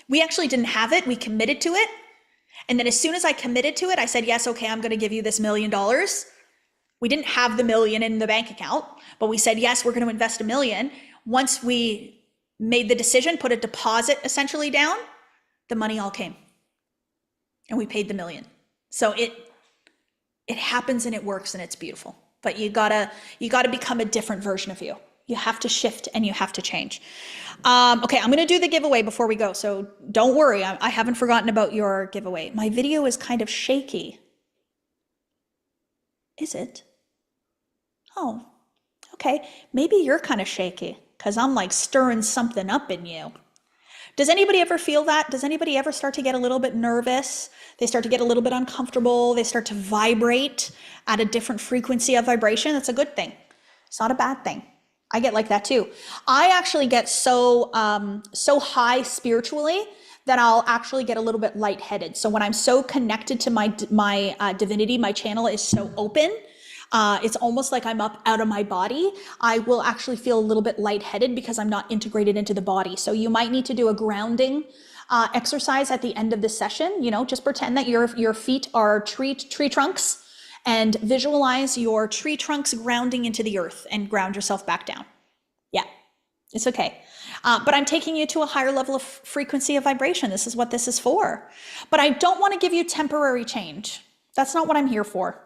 We actually didn't have it. We committed to it. And then as soon as I committed to it, I said, yes, okay, I'm going to give you this $1 million. We didn't have the million in the bank account, but we said, yes, we're going to invest $1 million. Once we made the decision, put a deposit essentially down, the money all came and we paid the $1 million. So it happens and it works and it's beautiful, but you gotta become a different version of you. You have to shift and you have to change. Okay, I'm going to do the giveaway before we go. So don't worry. I haven't forgotten about your giveaway. My video is kind of shaky. Is it? Oh, okay. Maybe you're kind of shaky because I'm like stirring something up in you. Does anybody ever feel that? Does anybody ever start to get a little bit nervous? They start to get a little bit uncomfortable. They start to vibrate at a different frequency of vibration. That's a good thing. It's not a bad thing. I get like that too. I actually get so high spiritually that I'll actually get a little bit lightheaded. So when I'm so connected to my divinity, my channel is so open. It's almost like I'm up out of my body. I will actually feel a little bit lightheaded because I'm not integrated into the body. So you might need to do a grounding exercise at the end of the session. You know, just pretend that your feet are tree trunks and visualize your tree trunks grounding into the earth and ground yourself back down. Yeah, it's okay. But I'm taking you to a higher level of frequency of vibration. This is what this is for. But I don't want to give you temporary change. That's not what I'm here for.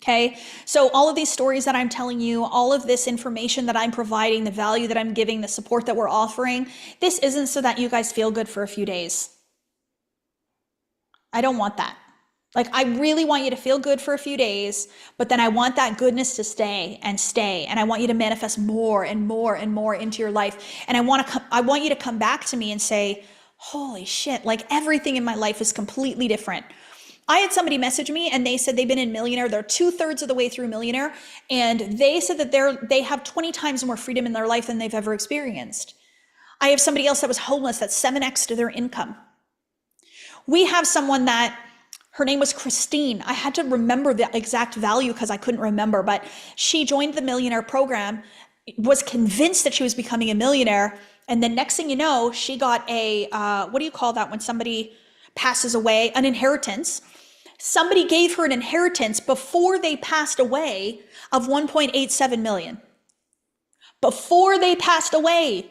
Okay, so all of these stories that I'm telling you, all of this information that I'm providing, the value that I'm giving, the support that we're offering, this isn't so that you guys feel good for a few days. I don't want that. Like, I really want you to feel good for a few days, but then I want that goodness to stay. And I want you to manifest more and more and more into your life. And I want you to come back to me and say, holy shit, like everything in my life is completely different. I had somebody message me and they said they've been in Millionaire. They're 2/3 of the way through Millionaire. And they said that they have 20 times more freedom in their life than they've ever experienced. I have somebody else that was homeless that's 7x to their income. We have someone that, her name was Christine. I had to remember the exact value because I couldn't remember, but she joined the Millionaire program, was convinced that she was becoming a millionaire. And then next thing you know, she got a, what do you call that when somebody passes away? An inheritance. Somebody gave her an inheritance before they passed away of 1.87 million. Before they passed away,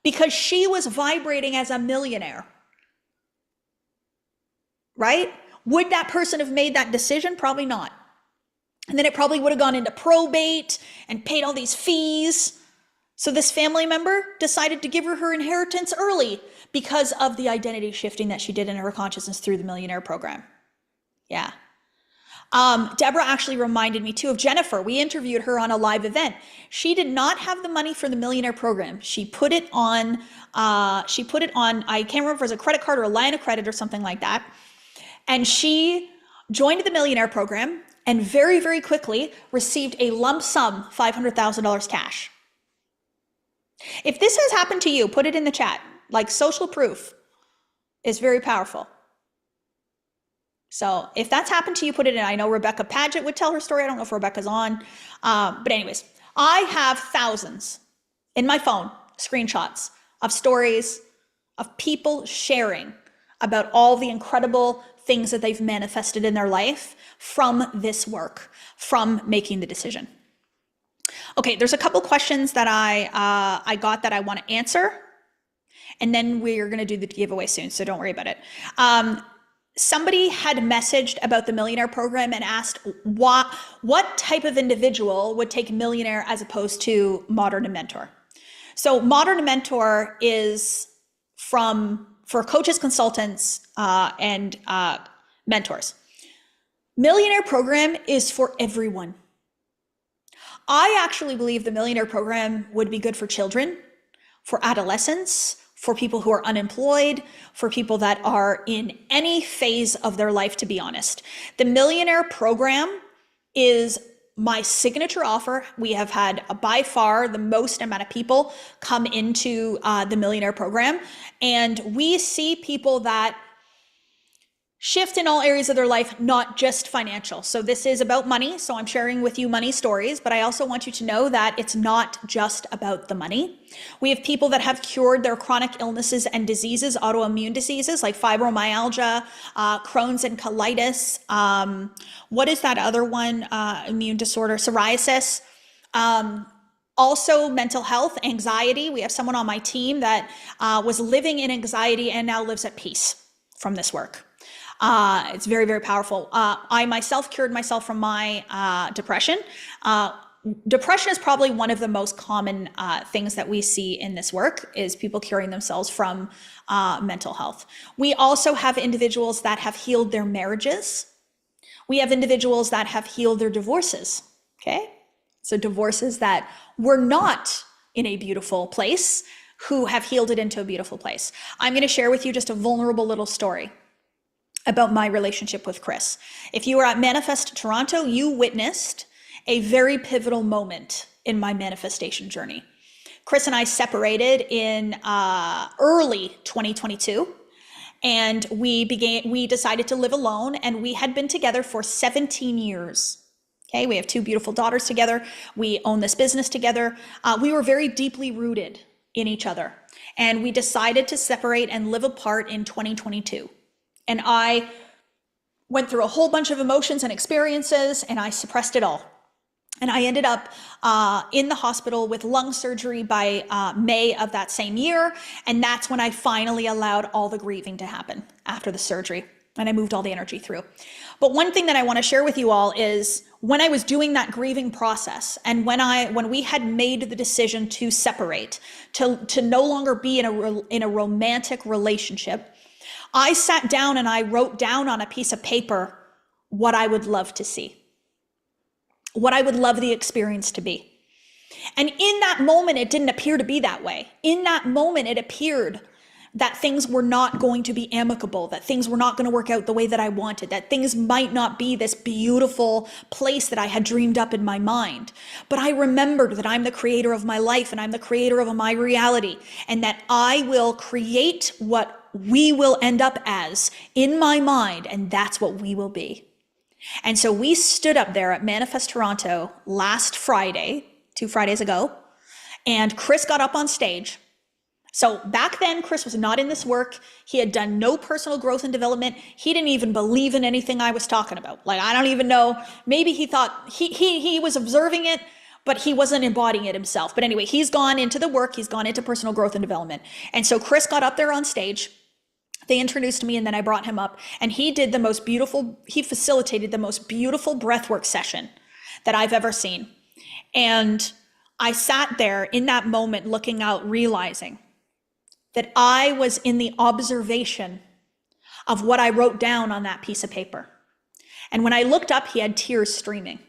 because she was vibrating as a millionaire. Right? Would that person have made that decision? Probably not. And then it probably would have gone into probate and paid all these fees. So this family member decided to give her inheritance early because of the identity shifting that she did in her consciousness through the Millionaire program. Yeah. Deborah actually reminded me too of Jennifer. We interviewed her on a live event. She did not have the money for the Millionaire program. She put it on, I can't remember if it was a credit card or a line of credit or something like that. And she joined the Millionaire program and very, very quickly received a lump sum, $500,000 cash. If this has happened to you, put it in the chat. Like, social proof is very powerful. So if that's happened to you, put it in. I know Rebecca Paget would tell her story. I don't know if Rebecca's on. But anyways, I have thousands in my phone, screenshots of stories of people sharing about all the incredible things that they've manifested in their life from this work, from making the decision. Okay, there's a couple questions that I got that I want to answer, and then we're going to do the giveaway soon, so don't worry about it. Somebody had messaged about the Millionaire program and asked what type of individual would take Millionaire as opposed to Modern and Mentor. So Modern and Mentor is for coaches, consultants, and mentors. Millionaire program is for everyone. I actually believe the Millionaire program would be good for children, for adolescents, for people who are unemployed, for people that are in any phase of their life, to be honest. The Millionaire program is my signature offer. We have had by far the most amount of people come into the Millionaire program. And we see people that shift in all areas of their life, not just financial. So this is about money. So I'm sharing with you money stories, but I also want you to know that it's not just about the money. We have people that have cured their chronic illnesses and diseases, autoimmune diseases like fibromyalgia, Crohn's and colitis. What is that other one? Immune disorder, psoriasis. Also mental health, anxiety. We have someone on my team that was living in anxiety and now lives at peace from this work. It's very, very powerful. I myself cured myself from my depression. Depression is probably one of the most common things that we see in this work, is people curing themselves from mental health. We also have individuals that have healed their marriages. We have individuals that have healed their divorces, okay? So divorces that were not in a beautiful place, who have healed it into a beautiful place. I'm gonna share with you just a vulnerable little story about my relationship with Chris. If you were at Manifest Toronto, you witnessed a very pivotal moment in my manifestation journey. Chris and I separated in early 2022, and we decided to live alone, and we had been together for 17 years. Okay, we have 2 beautiful daughters together. We own this business together. We were very deeply rooted in each other, and we decided to separate and live apart in 2022. And I went through a whole bunch of emotions and experiences, and I suppressed it all. And I ended up in the hospital with lung surgery by May of that same year. And that's when I finally allowed all the grieving to happen after the surgery. And I moved all the energy through. But one thing that I want to share with you all is when I was doing that grieving process, and when we had made the decision to separate, to no longer be in a romantic relationship, I sat down and I wrote down on a piece of paper what I would love to see, what I would love the experience to be. And in that moment, it didn't appear to be that way. In that moment, it appeared that things were not going to be amicable, that things were not going to work out the way that I wanted, that things might not be this beautiful place that I had dreamed up in my mind. But I remembered that I'm the creator of my life, and I'm the creator of my reality, and that I will create what we will end up as in my mind, and that's what we will be. And so we stood up there at Manifest Toronto last Friday, 2 Fridays ago, and Chris got up on stage. So back then, Chris was not in this work. He had done no personal growth and development. He didn't even believe in anything I was talking about. Like, I don't even know, maybe he thought he was observing it, but he wasn't embodying it himself. But anyway, he's gone into the work, he's gone into personal growth and development. And so Chris got up there on stage. They introduced me, and then I brought him up, and he facilitated the most beautiful breathwork session that I've ever seen. And I sat there in that moment looking out, realizing that I was in the observation of what I wrote down on that piece of paper. And when I looked up, he had tears streaming.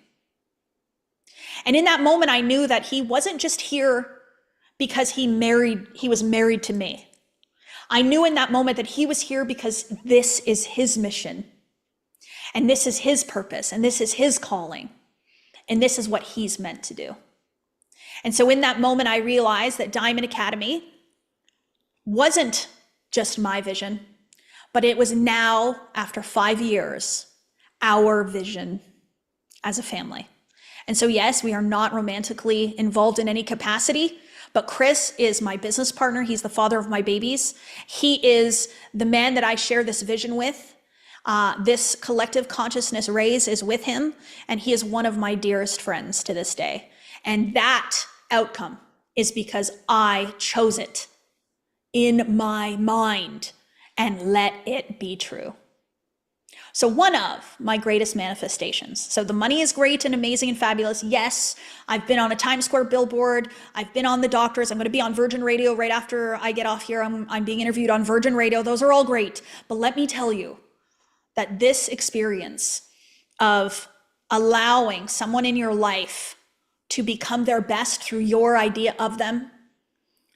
And in that moment, I knew that he wasn't just here because he was married to me. I knew in that moment that he was here because this is his mission, and this is his purpose, and this is his calling, and this is what he's meant to do. And so in that moment, I realized that Diamond Academy wasn't just my vision, but it was now, after 5 years, our vision as a family. And so yes, we are not romantically involved in any capacity, but Chris is my business partner. He's the father of my babies. He is the man that I share this vision with. This collective consciousness raise is with him, and he is one of my dearest friends to this day. And that outcome is because I chose it in my mind and let it be true. So one of my greatest manifestations. So the money is great and amazing and fabulous. Yes, I've been on a Times Square billboard. I've been on the doctors. I'm going to be on Virgin Radio right after I get off here. I'm being interviewed on Virgin Radio. Those are all great. But let me tell you that this experience of allowing someone in your life to become their best through your idea of them,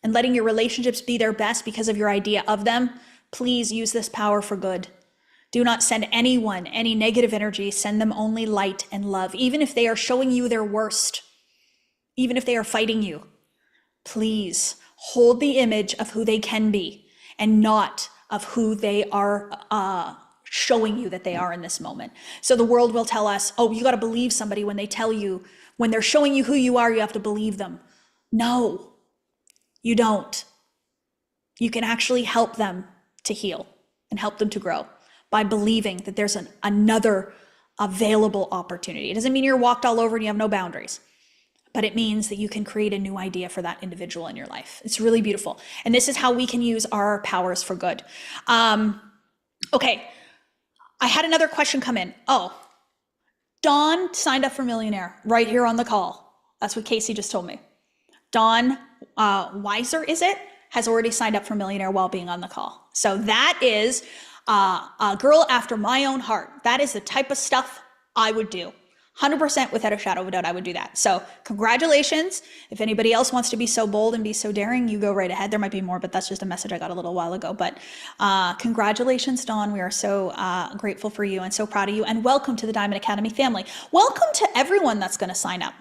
and letting your relationships be their best because of your idea of them, please use this power for good. Do not send anyone any negative energy. Send them only light and love. Even if they are showing you their worst, even if they are fighting you, please hold the image of who they can be and not of who they are showing you that they are in this moment. So the world will tell us, oh, you got to believe somebody when they tell you, when they're showing you who you are, you have to believe them. No, you don't. You can actually help them to heal and help them to grow by believing that there's another available opportunity. It doesn't mean you're walked all over and you have no boundaries, but it means that you can create a new idea for that individual in your life. It's really beautiful. And this is how we can use our powers for good. Okay, I had another question come in. Oh, Dawn signed up for Millionaire right here on the call. That's what Casey just told me. Dawn Weiser, is it? Has already signed up for Millionaire while being on the call. So that is a girl after my own heart. That is the type of stuff I would do. 100% without a shadow of a doubt, I would do that. So congratulations. If anybody else wants to be so bold and be so daring, you go right ahead. There might be more, but that's just a message I got a little while ago. But congratulations, Dawn. We are so grateful for you and so proud of you. And welcome to the Diamond Academy family. Welcome to everyone that's going to sign up.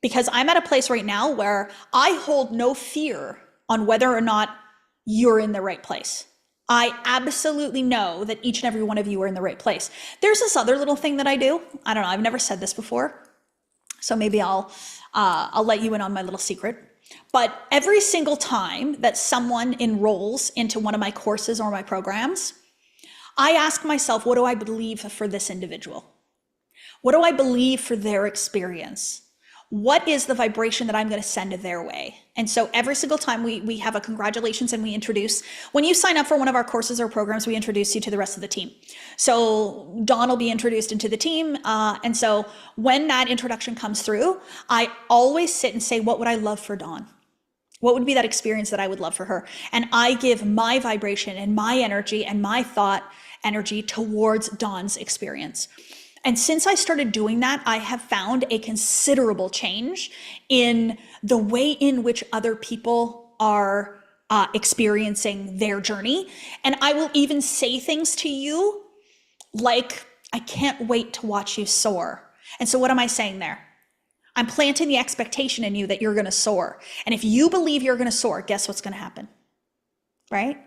Because I'm at a place right now where I hold no fear on whether or not you're in the right place. I absolutely know that each and every one of you are in the right place. There's this other little thing that I do. I don't know, I've never said this before. So maybe I'll let you in on my little secret. But every single time that someone enrolls into one of my courses or my programs, I ask myself, what do I believe for this individual? What do I believe for their experience? What is the vibration that I'm going to send their way? And so every single time we have a congratulations and we introduce, when you sign up for one of our courses or programs, we introduce you to the rest of the team. So Dawn will be introduced into the team. And so when that introduction comes through, I always sit and say, what would I love for Dawn? What would be that experience that I would love for her? And I give my vibration and my energy and my thought energy towards Dawn's experience. And since I started doing that, I have found a considerable change in the way in which other people are experiencing their journey. And I will even say things to you like, I can't wait to watch you soar. And so what am I saying there? I'm planting the expectation in you that you're going to soar. And if you believe you're going to soar, guess what's going to happen? Right?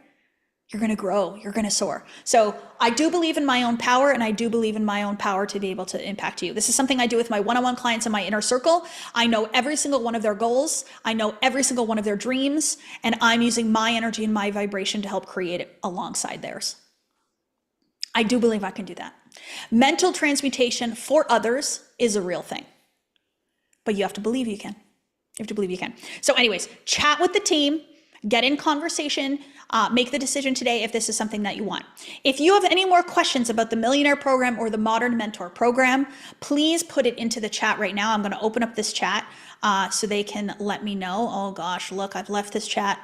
You're going to grow, you're going to soar. So I do believe in my own power, and I do believe in my own power to be able to impact you. This is something I do with my one-on-one clients in my inner circle. I know every single one of their goals. I know every single one of their dreams, and I'm using my energy and my vibration to help create it alongside theirs. I do believe I can do that. Mental transmutation for others is a real thing, but you have to believe you can. You have to believe you can. So anyways, chat with the team, get in conversation, make the decision today if this is something that you want. If you have any more questions about the Millionaire program or the Modern Mentor program, please put it into the chat right now. I'm going to open up this chat so they can let me know. Oh gosh, look, I've left this chat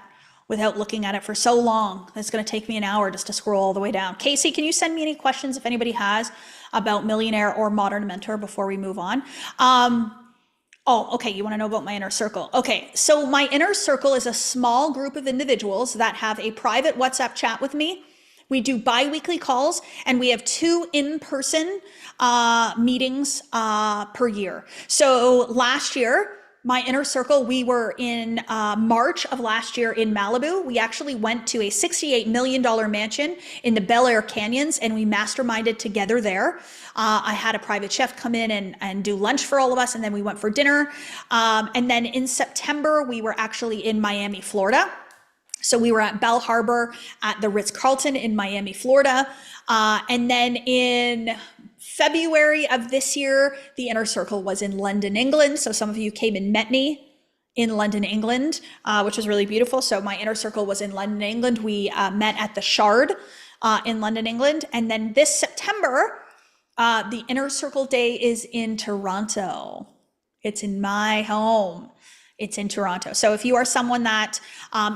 without looking at it for so long. It's going to take me an hour just to scroll all the way down. Casey, can you send me any questions if anybody has about Millionaire or Modern Mentor before we move on? Oh, okay, you want to know about my inner circle. Okay, so my inner circle is a small group of individuals that have a private WhatsApp chat with me. We do bi-weekly calls, and we have 2 in-person meetings per year. So last year, my inner circle, we were in March of last year in Malibu. We actually went to a $68 million mansion in the Bel Air Canyons, and we masterminded together there. I had a private chef come in and do lunch for all of us, and then we went for dinner. And then in September, we were actually in Miami, Florida. So we were at Bell Harbor at the Ritz-Carlton in Miami, Florida. And then in February of this year, the inner circle was in London, England. So some of you came and met me in London, England, which was really beautiful. So my inner circle was in London, England. We met at the Shard in London, England. And then this September, the inner circle day is in Toronto. It's in my home. It's in Toronto. So if you are someone that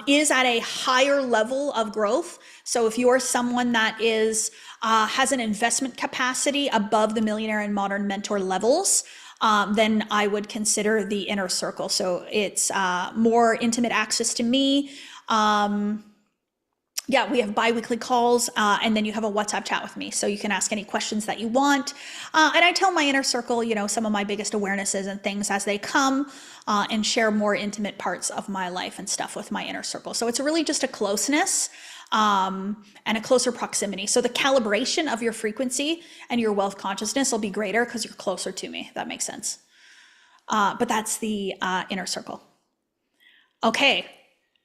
is at a higher level of growth, so if you are someone that is has an investment capacity above the Millionaire and Modern Mentor levels, then I would consider the inner circle. So it's more intimate access to me. Yeah, we have bi-weekly calls, and then you have a WhatsApp chat with me. So you can ask any questions that you want. And I tell my inner circle, you know, some of my biggest awarenesses and things as they come, and share more intimate parts of my life and stuff with my inner circle. So it's really just a closeness. and a closer proximity. So the calibration of your frequency and your wealth consciousness will be greater because you're closer to me. If that makes sense. But that's the inner circle. Okay.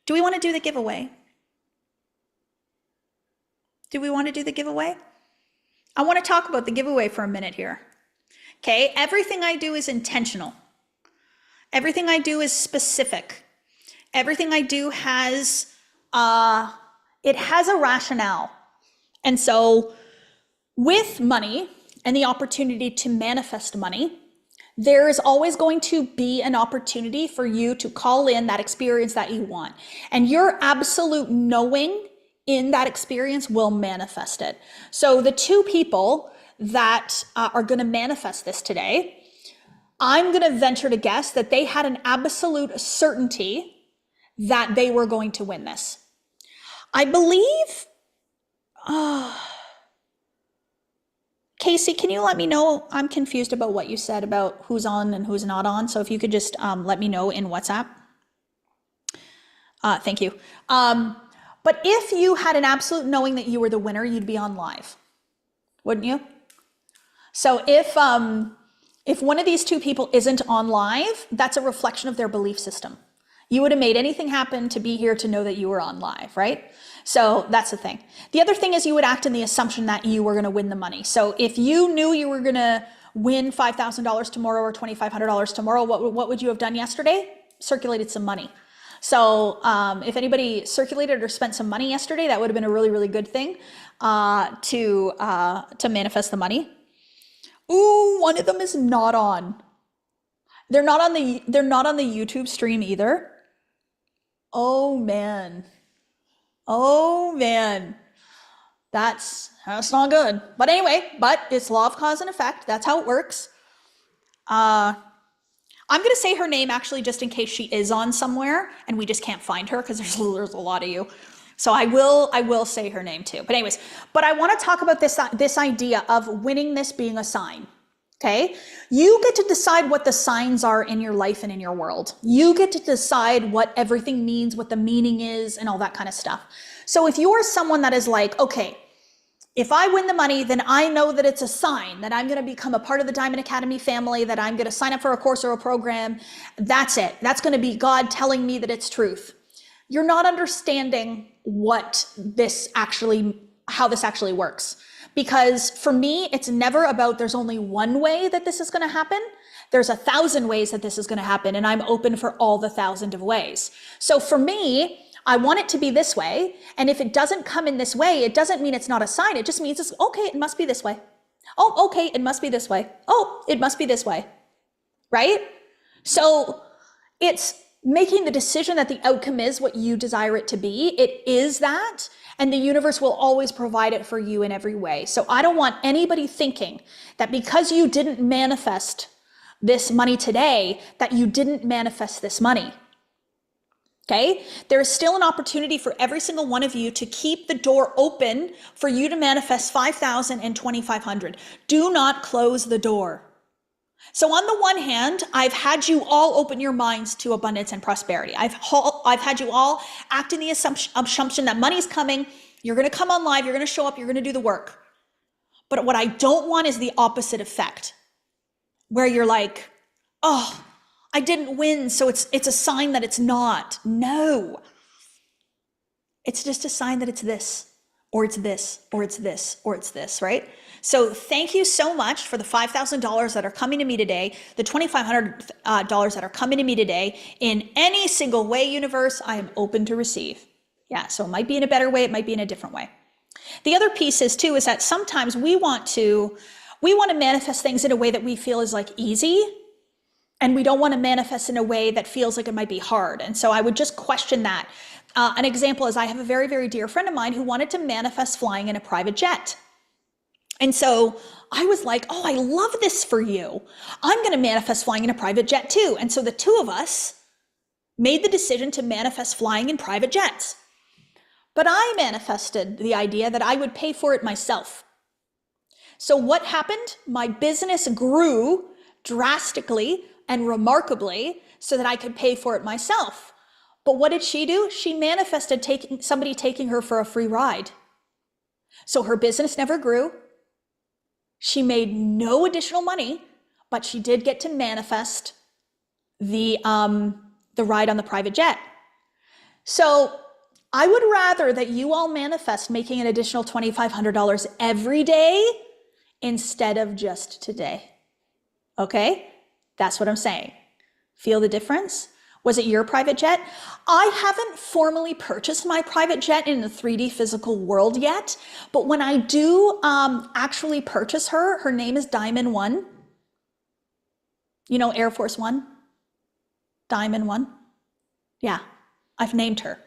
Do we want to do the giveaway? Do we want to do the giveaway? I want to talk about the giveaway for a minute here. Okay. Everything I do is intentional. Everything I do is specific. Everything I do has, it has a rationale. And so with money and the opportunity to manifest money, there is always going to be an opportunity for you to call in that experience that you want. And your absolute knowing in that experience will manifest it. So the two people that are going to manifest this today, I'm going to venture to guess that they had an absolute certainty that they were going to win this. I believe, Casey, can you let me know? I'm confused about what you said about who's on and who's not on. So if you could just let me know in WhatsApp. Thank you. But if you had an absolute knowing that you were the winner, you'd be on live, wouldn't you? So if one of these two people isn't on live, that's a reflection of their belief system. You would have made anything happen to be here to know that you were on live, right? So that's the thing. The other thing is you would act in the assumption that you were going to win the money. So if you knew you were going to win $5,000 tomorrow or $2,500 tomorrow, what would you have done yesterday? Circulated some money. So if anybody circulated or spent some money yesterday, that would have been a really, really good thing to manifest the money. Ooh, one of them is not on. They're not on the YouTube stream either. Oh man. Oh man. That's not good. But anyway, but it's law of cause and effect. That's how it works. I'm going to say her name actually just in case she is on somewhere and we just can't find her because there's a lot of you. So I will say her name too. But anyways, but I want to talk about this idea of winning this being a sign. Okay. You get to decide what the signs are in your life and in your world. You get to decide what everything means, what the meaning is, and all that kind of stuff. So if you're someone that is like, okay, if I win the money, then I know that it's a sign that I'm going to become a part of the Diamond Academy family, that I'm going to sign up for a course or a program. That's it. That's going to be God telling me that it's truth. You're not understanding how this actually works. Because for me, it's never about there's only one way that this is going to happen. There's 1,000 ways that this is going to happen, and I'm open for all the 1,000 of ways. So for me, I want it to be this way. And if it doesn't come in this way, it doesn't mean it's not a sign. It just means it's okay, it must be this way. Oh, okay, it must be this way. Oh, it must be this way. Right? So it's making the decision that the outcome is what you desire it to be. It is that. And the universe will always provide it for you in every way. So I don't want anybody thinking that because you didn't manifest this money today, that you didn't manifest this money. Okay? There is still an opportunity for every single one of you to keep the door open for you to manifest 5,000 and 2,500. Do not close the door. So on the one hand, I've had you all open your minds to abundance and prosperity. I've had you all act in the assumption that money's coming. You're going to come on live. You're going to show up. You're going to do the work. But what I don't want is the opposite effect, where you're like, oh, I didn't win, so it's a sign that it's not. No. It's just a sign that it's this, or it's this, or it's this, or it's this, right? So thank you so much for the $5,000 that are coming to me today, the $2,500 that are coming to me today. In any single way, universe, I am open to receive. Yeah, so it might be in a better way, it might be in a different way. The other piece is too, is that sometimes we want to manifest things in a way that we feel is like easy, and we don't want to manifest in a way that feels like it might be hard. And so I would just question that. An example is I have a very, very dear friend of mine who wanted to manifest flying in a private jet. And so I was like, oh, I love this for you. I'm going to manifest flying in a private jet too. And so the two of us made the decision to manifest flying in private jets. But I manifested the idea that I would pay for it myself. So what happened? My business grew drastically and remarkably so that I could pay for it myself. But what did she do? She manifested somebody taking her for a free ride. So her business never grew. She made no additional money, but she did get to manifest the ride on the private jet. So I would rather that you all manifest making an additional $2,500 every day instead of just today. Okay? That's what I'm saying. Feel the difference? Was it your private jet? I haven't formally purchased my private jet in the 3D physical world yet, but when I do actually purchase her, her name is Diamond One. You know, Air Force One? Diamond One? Yeah, I've named her.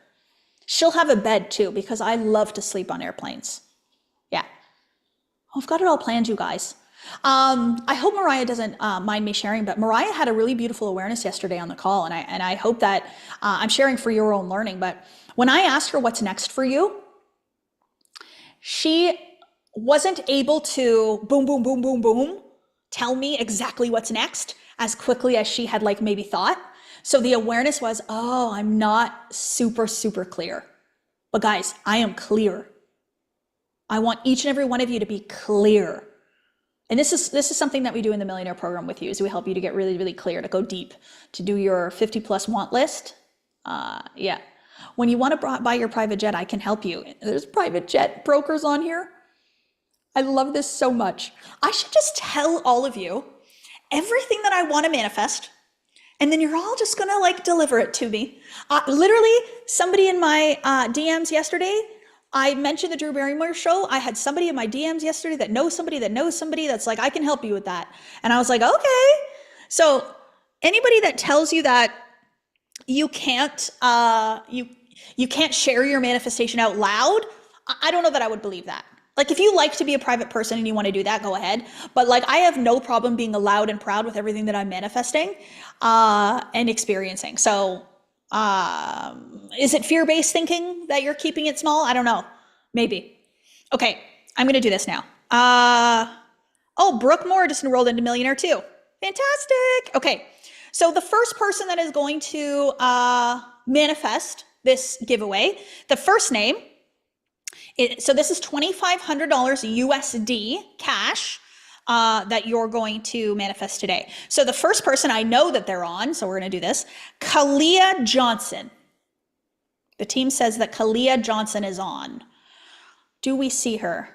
She'll have a bed too, because I love to sleep on airplanes. Yeah. I've got it all planned, you guys. I hope Mariah doesn't mind me sharing, but Mariah had a really beautiful awareness yesterday on the call, and I hope that I'm sharing for your own learning. But when I asked her what's next for you, she wasn't able to boom, boom, boom, boom, boom, tell me exactly what's next as quickly as she had like maybe thought. So the awareness was, oh, I'm not super, super clear. But guys, I am clear. I want each and every one of you to be clear. And this is something that we do in the Millionaire program with you, is we help you to get really, really clear, to go deep, to do your 50 plus want list. Yeah. When you want to buy your private jet, I can help you. There's private jet brokers on here. I love this so much. I should just tell all of you everything that I want to manifest, and then you're all just gonna like deliver it to me. Literally, somebody in my DMs yesterday, I mentioned the Drew Barrymore show. I had somebody in my DMs yesterday that knows somebody that's like, I can help you with that. And I was like, okay. So anybody that tells you that you can't you can't share your manifestation out loud, I don't know that I would believe that. Like, if you like to be a private person and you want to do that, go ahead. But like, I have no problem being loud and proud with everything that I'm manifesting and experiencing. So is it fear-based thinking that you're keeping it small? I don't know. Maybe. Okay, I'm going to do this now. Oh, Brooke Moore just enrolled into Millionaire too. Fantastic. Okay, so the first person that is going to manifest this giveaway, the first name, so this is $2,500 USD cash that you're going to manifest today. So the first person, I know that they're on, so we're going to do this. Kalia Johnson. The team says that Kalia Johnson is on. Do we see her?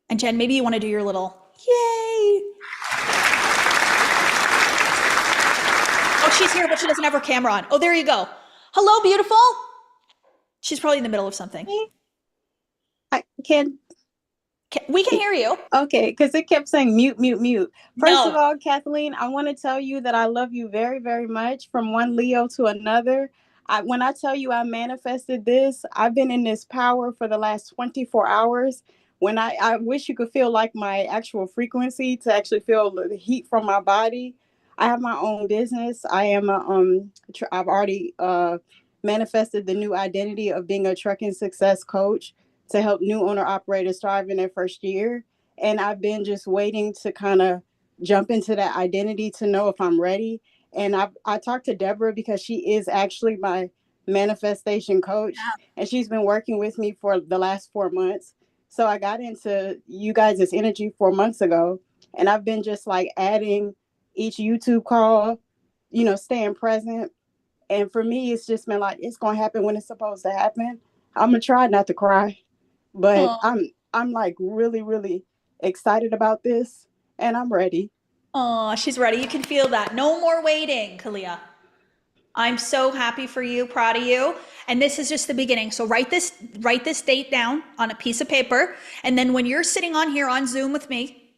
And Jen, maybe you want to do your little yay. Oh, she's here, but she doesn't have her camera on. Oh, there you go. Hello, beautiful. She's probably in the middle of something. We can hear you. Okay, because it kept saying mute, mute, mute. First of all, Kathleen, I want to tell you that I love you very, very much, from one Leo to another. When I tell you I manifested this, I've been in this power for the last 24 hours. When I wish you could feel like my actual frequency, to actually feel the heat from my body. I have my own business. I am I've already manifested the new identity of being a trucking success coach to help new owner operators thrive in their first year. And I've been just waiting to kind of jump into that identity to know if I'm ready. And I talked to Deborah because she is actually my manifestation coach, and she's been working with me for the last 4 months. So I got into you guys' energy 4 months ago, and I've been just like adding each YouTube call, staying present. And for me, it's just been like, it's going to happen when it's supposed to happen. I'm going to try not to cry. But I'm like really, really excited about this, and I'm ready. Oh, she's ready. You can feel that. No more waiting, Kalia. I'm so happy for you, proud of you. And this is just the beginning. So write this date down on a piece of paper. And then when you're sitting on here on Zoom with me,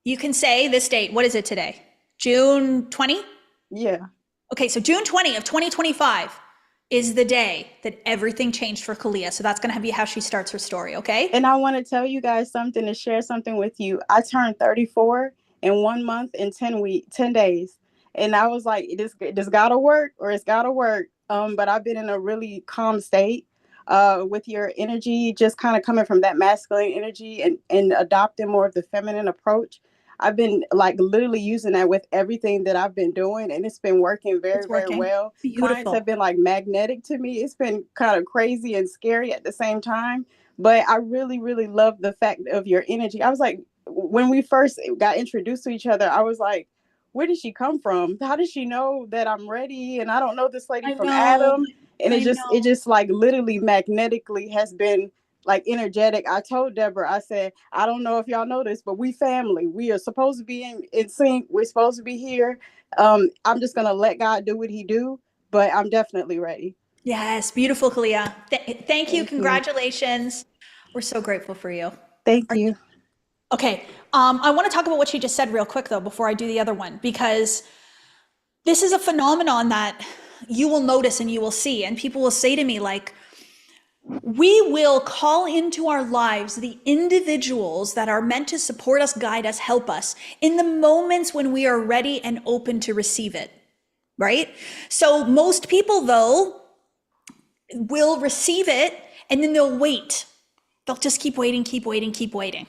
you can say this date. What is it today? June 20? Yeah. Okay, so June 20 of 2025 is the day that everything changed for Kalia. So that's going to be how she starts her story, okay? And I want to tell you guys something, to share something with you. I turned 34 in 1 month and 10 days. And I was like, this got to work, or it's got to work. But I've been in a really calm state with your energy, just kind of coming from that masculine energy and adopting more of the feminine approach. I've been like literally using that with everything that I've been doing, and it's been working very, It's very working. well. Clients Beautiful. have been like magnetic to me. It's been kind of crazy and scary at the same time, but I really, really love the fact of your energy. I was like, when we first got introduced to each other, I was like, where did she come from? How did she know that I'm ready? And I don't know this lady I from know. Adam. And I it know. just like literally magnetically has been like energetic. I told Deborah, I said, I don't know if y'all know this, but we family. We are supposed to be in sync. We're supposed to be here. I'm just gonna let God do what he do, but I'm definitely ready. Yes, beautiful, Kalia. Thank you. Thank you. Congratulations. We're so grateful for you. Thank you. Okay. I want to talk about what she just said real quick though, before I do the other one, because this is a phenomenon that you will notice and you will see, and people will say to me like, we will call into our lives the individuals that are meant to support us, guide us, help us in the moments when we are ready and open to receive it, right? So most people though will receive it and then they'll wait. They'll just keep waiting, keep waiting, keep waiting.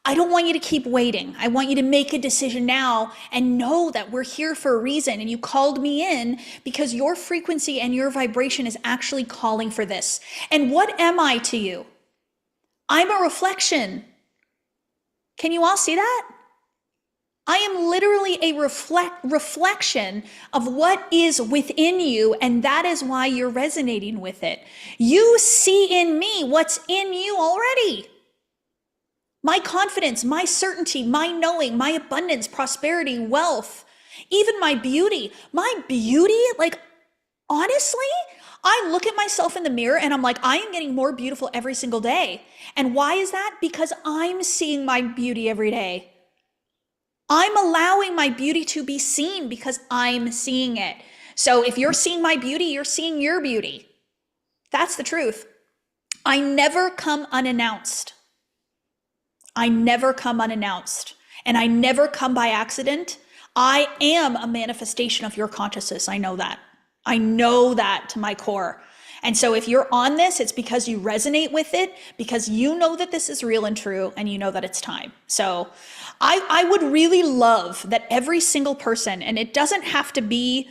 I don't want you to keep waiting. I want you to make a decision now and know that we're here for a reason. And you called me in because your frequency and your vibration is actually calling for this. And what am I to you? I'm a reflection. Can you all see that? I am literally a reflection of what is within you, and that is why you're resonating with it. You see in me what's in you already. My confidence, my certainty, my knowing, my abundance, prosperity, wealth, even my beauty. My beauty, like honestly, I look at myself in the mirror and I'm like, I am getting more beautiful every single day. And why is that? Because I'm seeing my beauty every day. I'm allowing my beauty to be seen because I'm seeing it. So if you're seeing my beauty, you're seeing your beauty. That's the truth. I never come unannounced. I never come unannounced, and I never come by accident. I am a manifestation of your consciousness. I know that. I know that to my core. And so if you're on this, it's because you resonate with it, because you know that this is real and true, and you know that it's time. So I would really love that every single person, and it doesn't have to be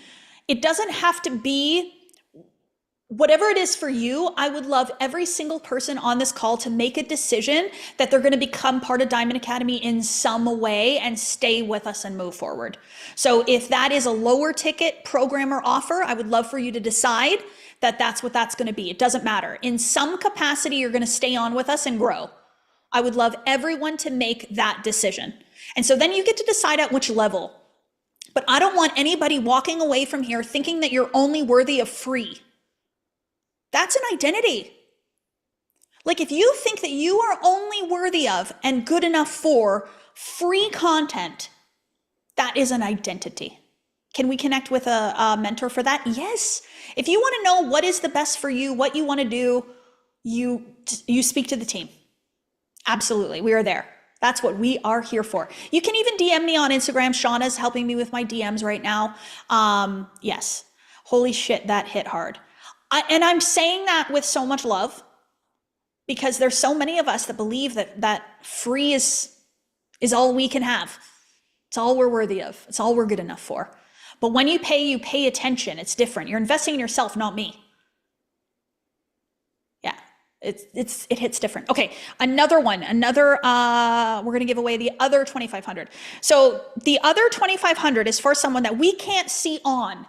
whatever it is for you. I would love every single person on this call to make a decision that they're going to become part of Diamond Academy in some way and stay with us and move forward. So if that is a lower ticket program or offer, I would love for you to decide that that's what that's going to be. It doesn't matter. In some capacity, you're going to stay on with us and grow. I would love everyone to make that decision. And so then you get to decide at which level. But I don't want anybody walking away from here thinking that you're only worthy of free. That's an identity. Like if you think that you are only worthy of and good enough for free content, that is an identity. Can we connect with a mentor for that? Yes. If you want to know what is the best for you, what you want to do, you speak to the team. Absolutely. We are there. That's what we are here for. You can even DM me on Instagram. Shauna's helping me with my DMs right now. Yes. Holy shit, that hit hard. And I'm saying that with so much love because there's so many of us that believe that free is all we can have. It's all we're worthy of. It's all we're good enough for. But when you pay attention. It's different. You're investing in yourself, not me. Yeah, it hits different. Okay, another one. We're going to give away the other 2,500. So the other 2,500 is for someone that we can't see on,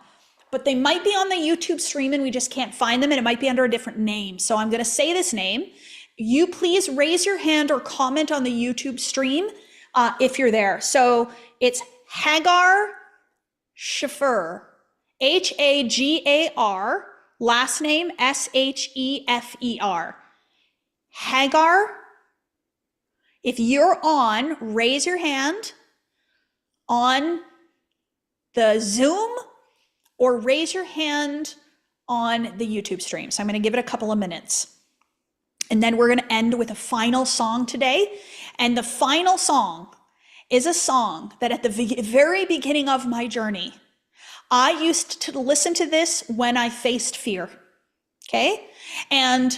but they might be on the YouTube stream and we just can't find them, and it might be under a different name. So I'm going to say this name. You please raise your hand or comment on the YouTube stream if you're there. So it's Hagar Shefer, Hagar, last name Shefer. Hagar, if you're on, raise your hand on the Zoom or raise your hand on the YouTube stream. So I'm going to give it a couple of minutes. And then we're going to end with a final song today. And the final song is a song that at the very beginning of my journey, I used to listen to this when I faced fear. Okay? And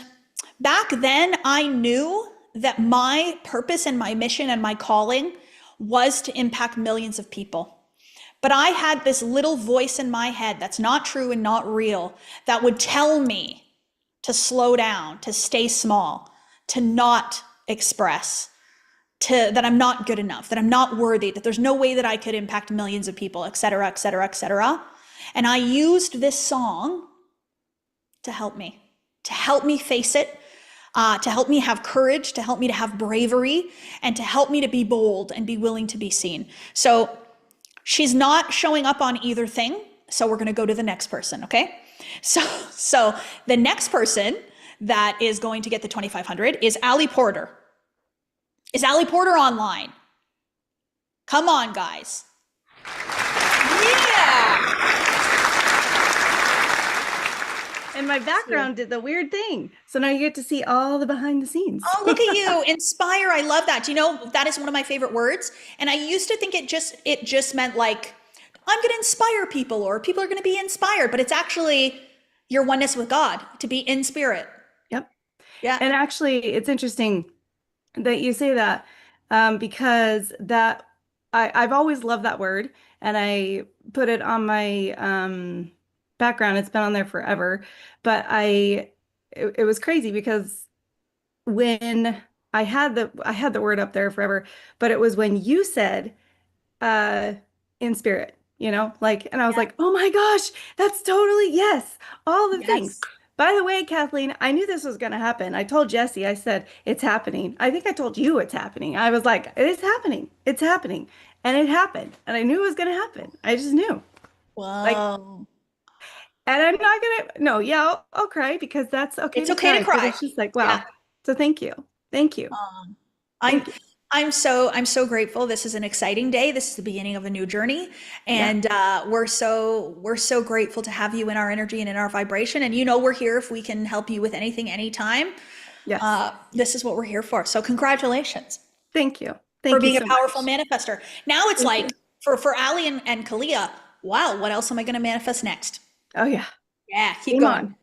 back then I knew that my purpose and my mission and my calling was to impact millions of people. But I had this little voice in my head that's not true and not real that would tell me to slow down, to stay small, to not express, that I'm not good enough, that I'm not worthy, that there's no way that I could impact millions of people, et cetera, et cetera, et cetera. And I used this song to help me face it, to help me have courage, to help me to have bravery, and to help me to be bold and be willing to be seen. So she's not showing up on either thing. So we're going to go to the next person. Okay. So the next person that is going to get the 2,500 is Allie Porter. Is Allie Porter online? Come on, guys. Yeah. And my background did the weird thing. So now you get to see all the behind the scenes. Oh, look at you. Inspire. I love that. Do you know, that is one of my favorite words. And I used to think it just meant like, I'm going to inspire people or people are going to be inspired, but it's actually your oneness with God, to be in spirit. Yep. Yeah. And actually it's interesting that you say that, because that I've always loved that word, and I put it on my background. It's been on there forever, but it was crazy because when I had the word up there forever, but it was when you said in spirit, like, and I was like, oh my gosh, that's totally, yes, all the things. By the way, Kathleen, I knew this was going to happen. I told Jesse, I said, it's happening. I think I told you it's happening. I was like, it's happening. It's happening. And it happened. And I knew it was going to happen. I just knew. Wow. Like, and I'm not going to, no, yeah, I'll cry because that's okay. It's okay to cry. It's just like, wow. Yeah. So thank you. Thank you. I'm so grateful. This is an exciting day. This is the beginning of a new journey. And we're so grateful to have you in our energy and in our vibration. And we're here if we can help you with anything, anytime. Yes. This is what we're here for. So congratulations. Thank you. For being a powerful manifester. Now it's like for Allie and Kalia, wow, what else am I going to manifest next? Oh yeah. Yeah, keep going.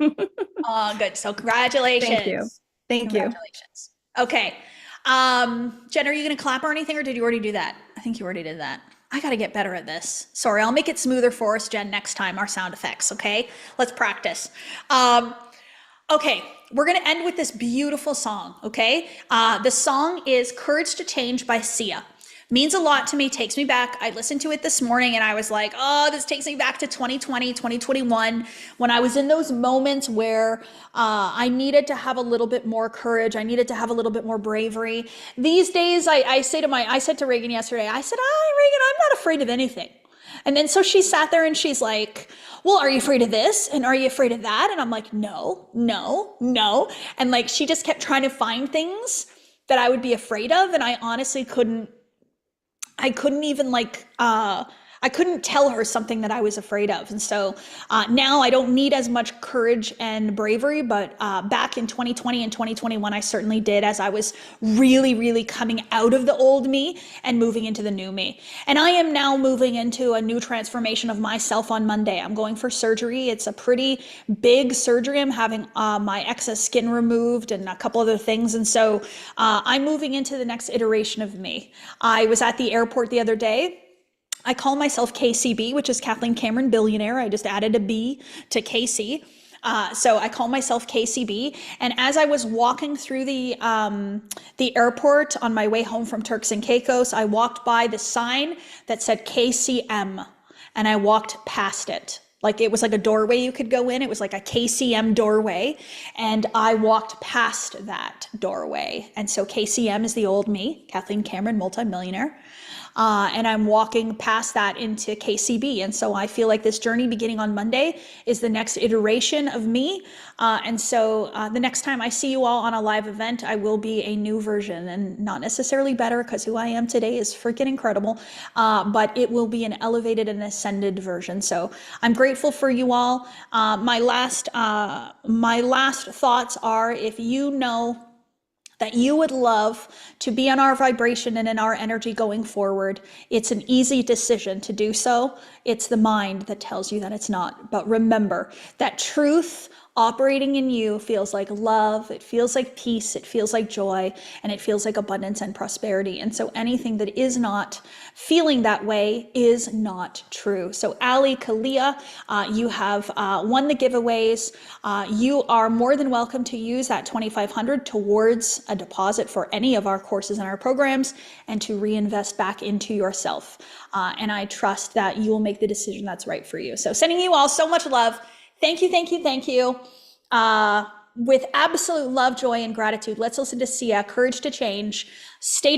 Oh, good. So congratulations. Thank you. Thank you. Congratulations. Okay. Jen, are you going to clap or anything, or did you already do that? I think you already did that. I got to get better at this. Sorry, I'll make it smoother for us, Jen, next time, our sound effects. Okay. Let's practice. Okay. We're going to end with this beautiful song. Okay. The song is Courage to Change by Sia. Means a lot to me, takes me back. I listened to it this morning and I was like, oh, this takes me back to 2020, 2021, when I was in those moments where I needed to have a little bit more courage. I needed to have a little bit more bravery. These days, I said to Reagan yesterday, I said, Reagan, I'm not afraid of anything. And then so she sat there and she's like, well, are you afraid of this? And are you afraid of that? And I'm like, no. And like, she just kept trying to find things that I would be afraid of. And I honestly couldn't even I couldn't tell her something that I was afraid of. And so now I don't need as much courage and bravery, but back in 2020 and 2021, I certainly did, as I was really, really coming out of the old me and moving into the new me. And I am now moving into a new transformation of myself on Monday. I'm going for surgery. It's a pretty big surgery. I'm having my excess skin removed and a couple other things. And so I'm moving into the next iteration of me. I was at the airport the other day. I call myself KCB, which is Kathleen Cameron Billionaire. I just added a B to KC. So I call myself KCB. And as I was walking through the airport on my way home from Turks and Caicos, I walked by the sign that said KCM, and I walked past it. Like it was like a doorway you could go in. It was like a KCM doorway. And I walked past that doorway. And so KCM is the old me, Kathleen Cameron, multimillionaire. And I'm walking past that into KCB. And so I feel like this journey beginning on Monday is the next iteration of me. And so the next time I see you all on a live event, I will be a new version, and not necessarily better, because who I am today is freaking incredible. But it will be an elevated and ascended version. So I'm grateful for you all. My last thoughts are, if you know that you would love to be on our vibration and in our energy going forward, it's an easy decision to do so. It's the mind that tells you that it's not. But remember that truth operating in you feels like love, it feels like peace, it feels like joy, and it feels like abundance and prosperity. And so anything that is not feeling that way is not true. So Ali, Kalia, you have won the giveaways. You are more than welcome to use that $2,500 towards a deposit for any of our courses and our programs, and to reinvest back into yourself. And I trust that you will make the decision that's right for you. So sending you all so much love. Thank you, thank you, thank you. With absolute love, joy, and gratitude, let's listen to Sia, Courage to Change. Stay together.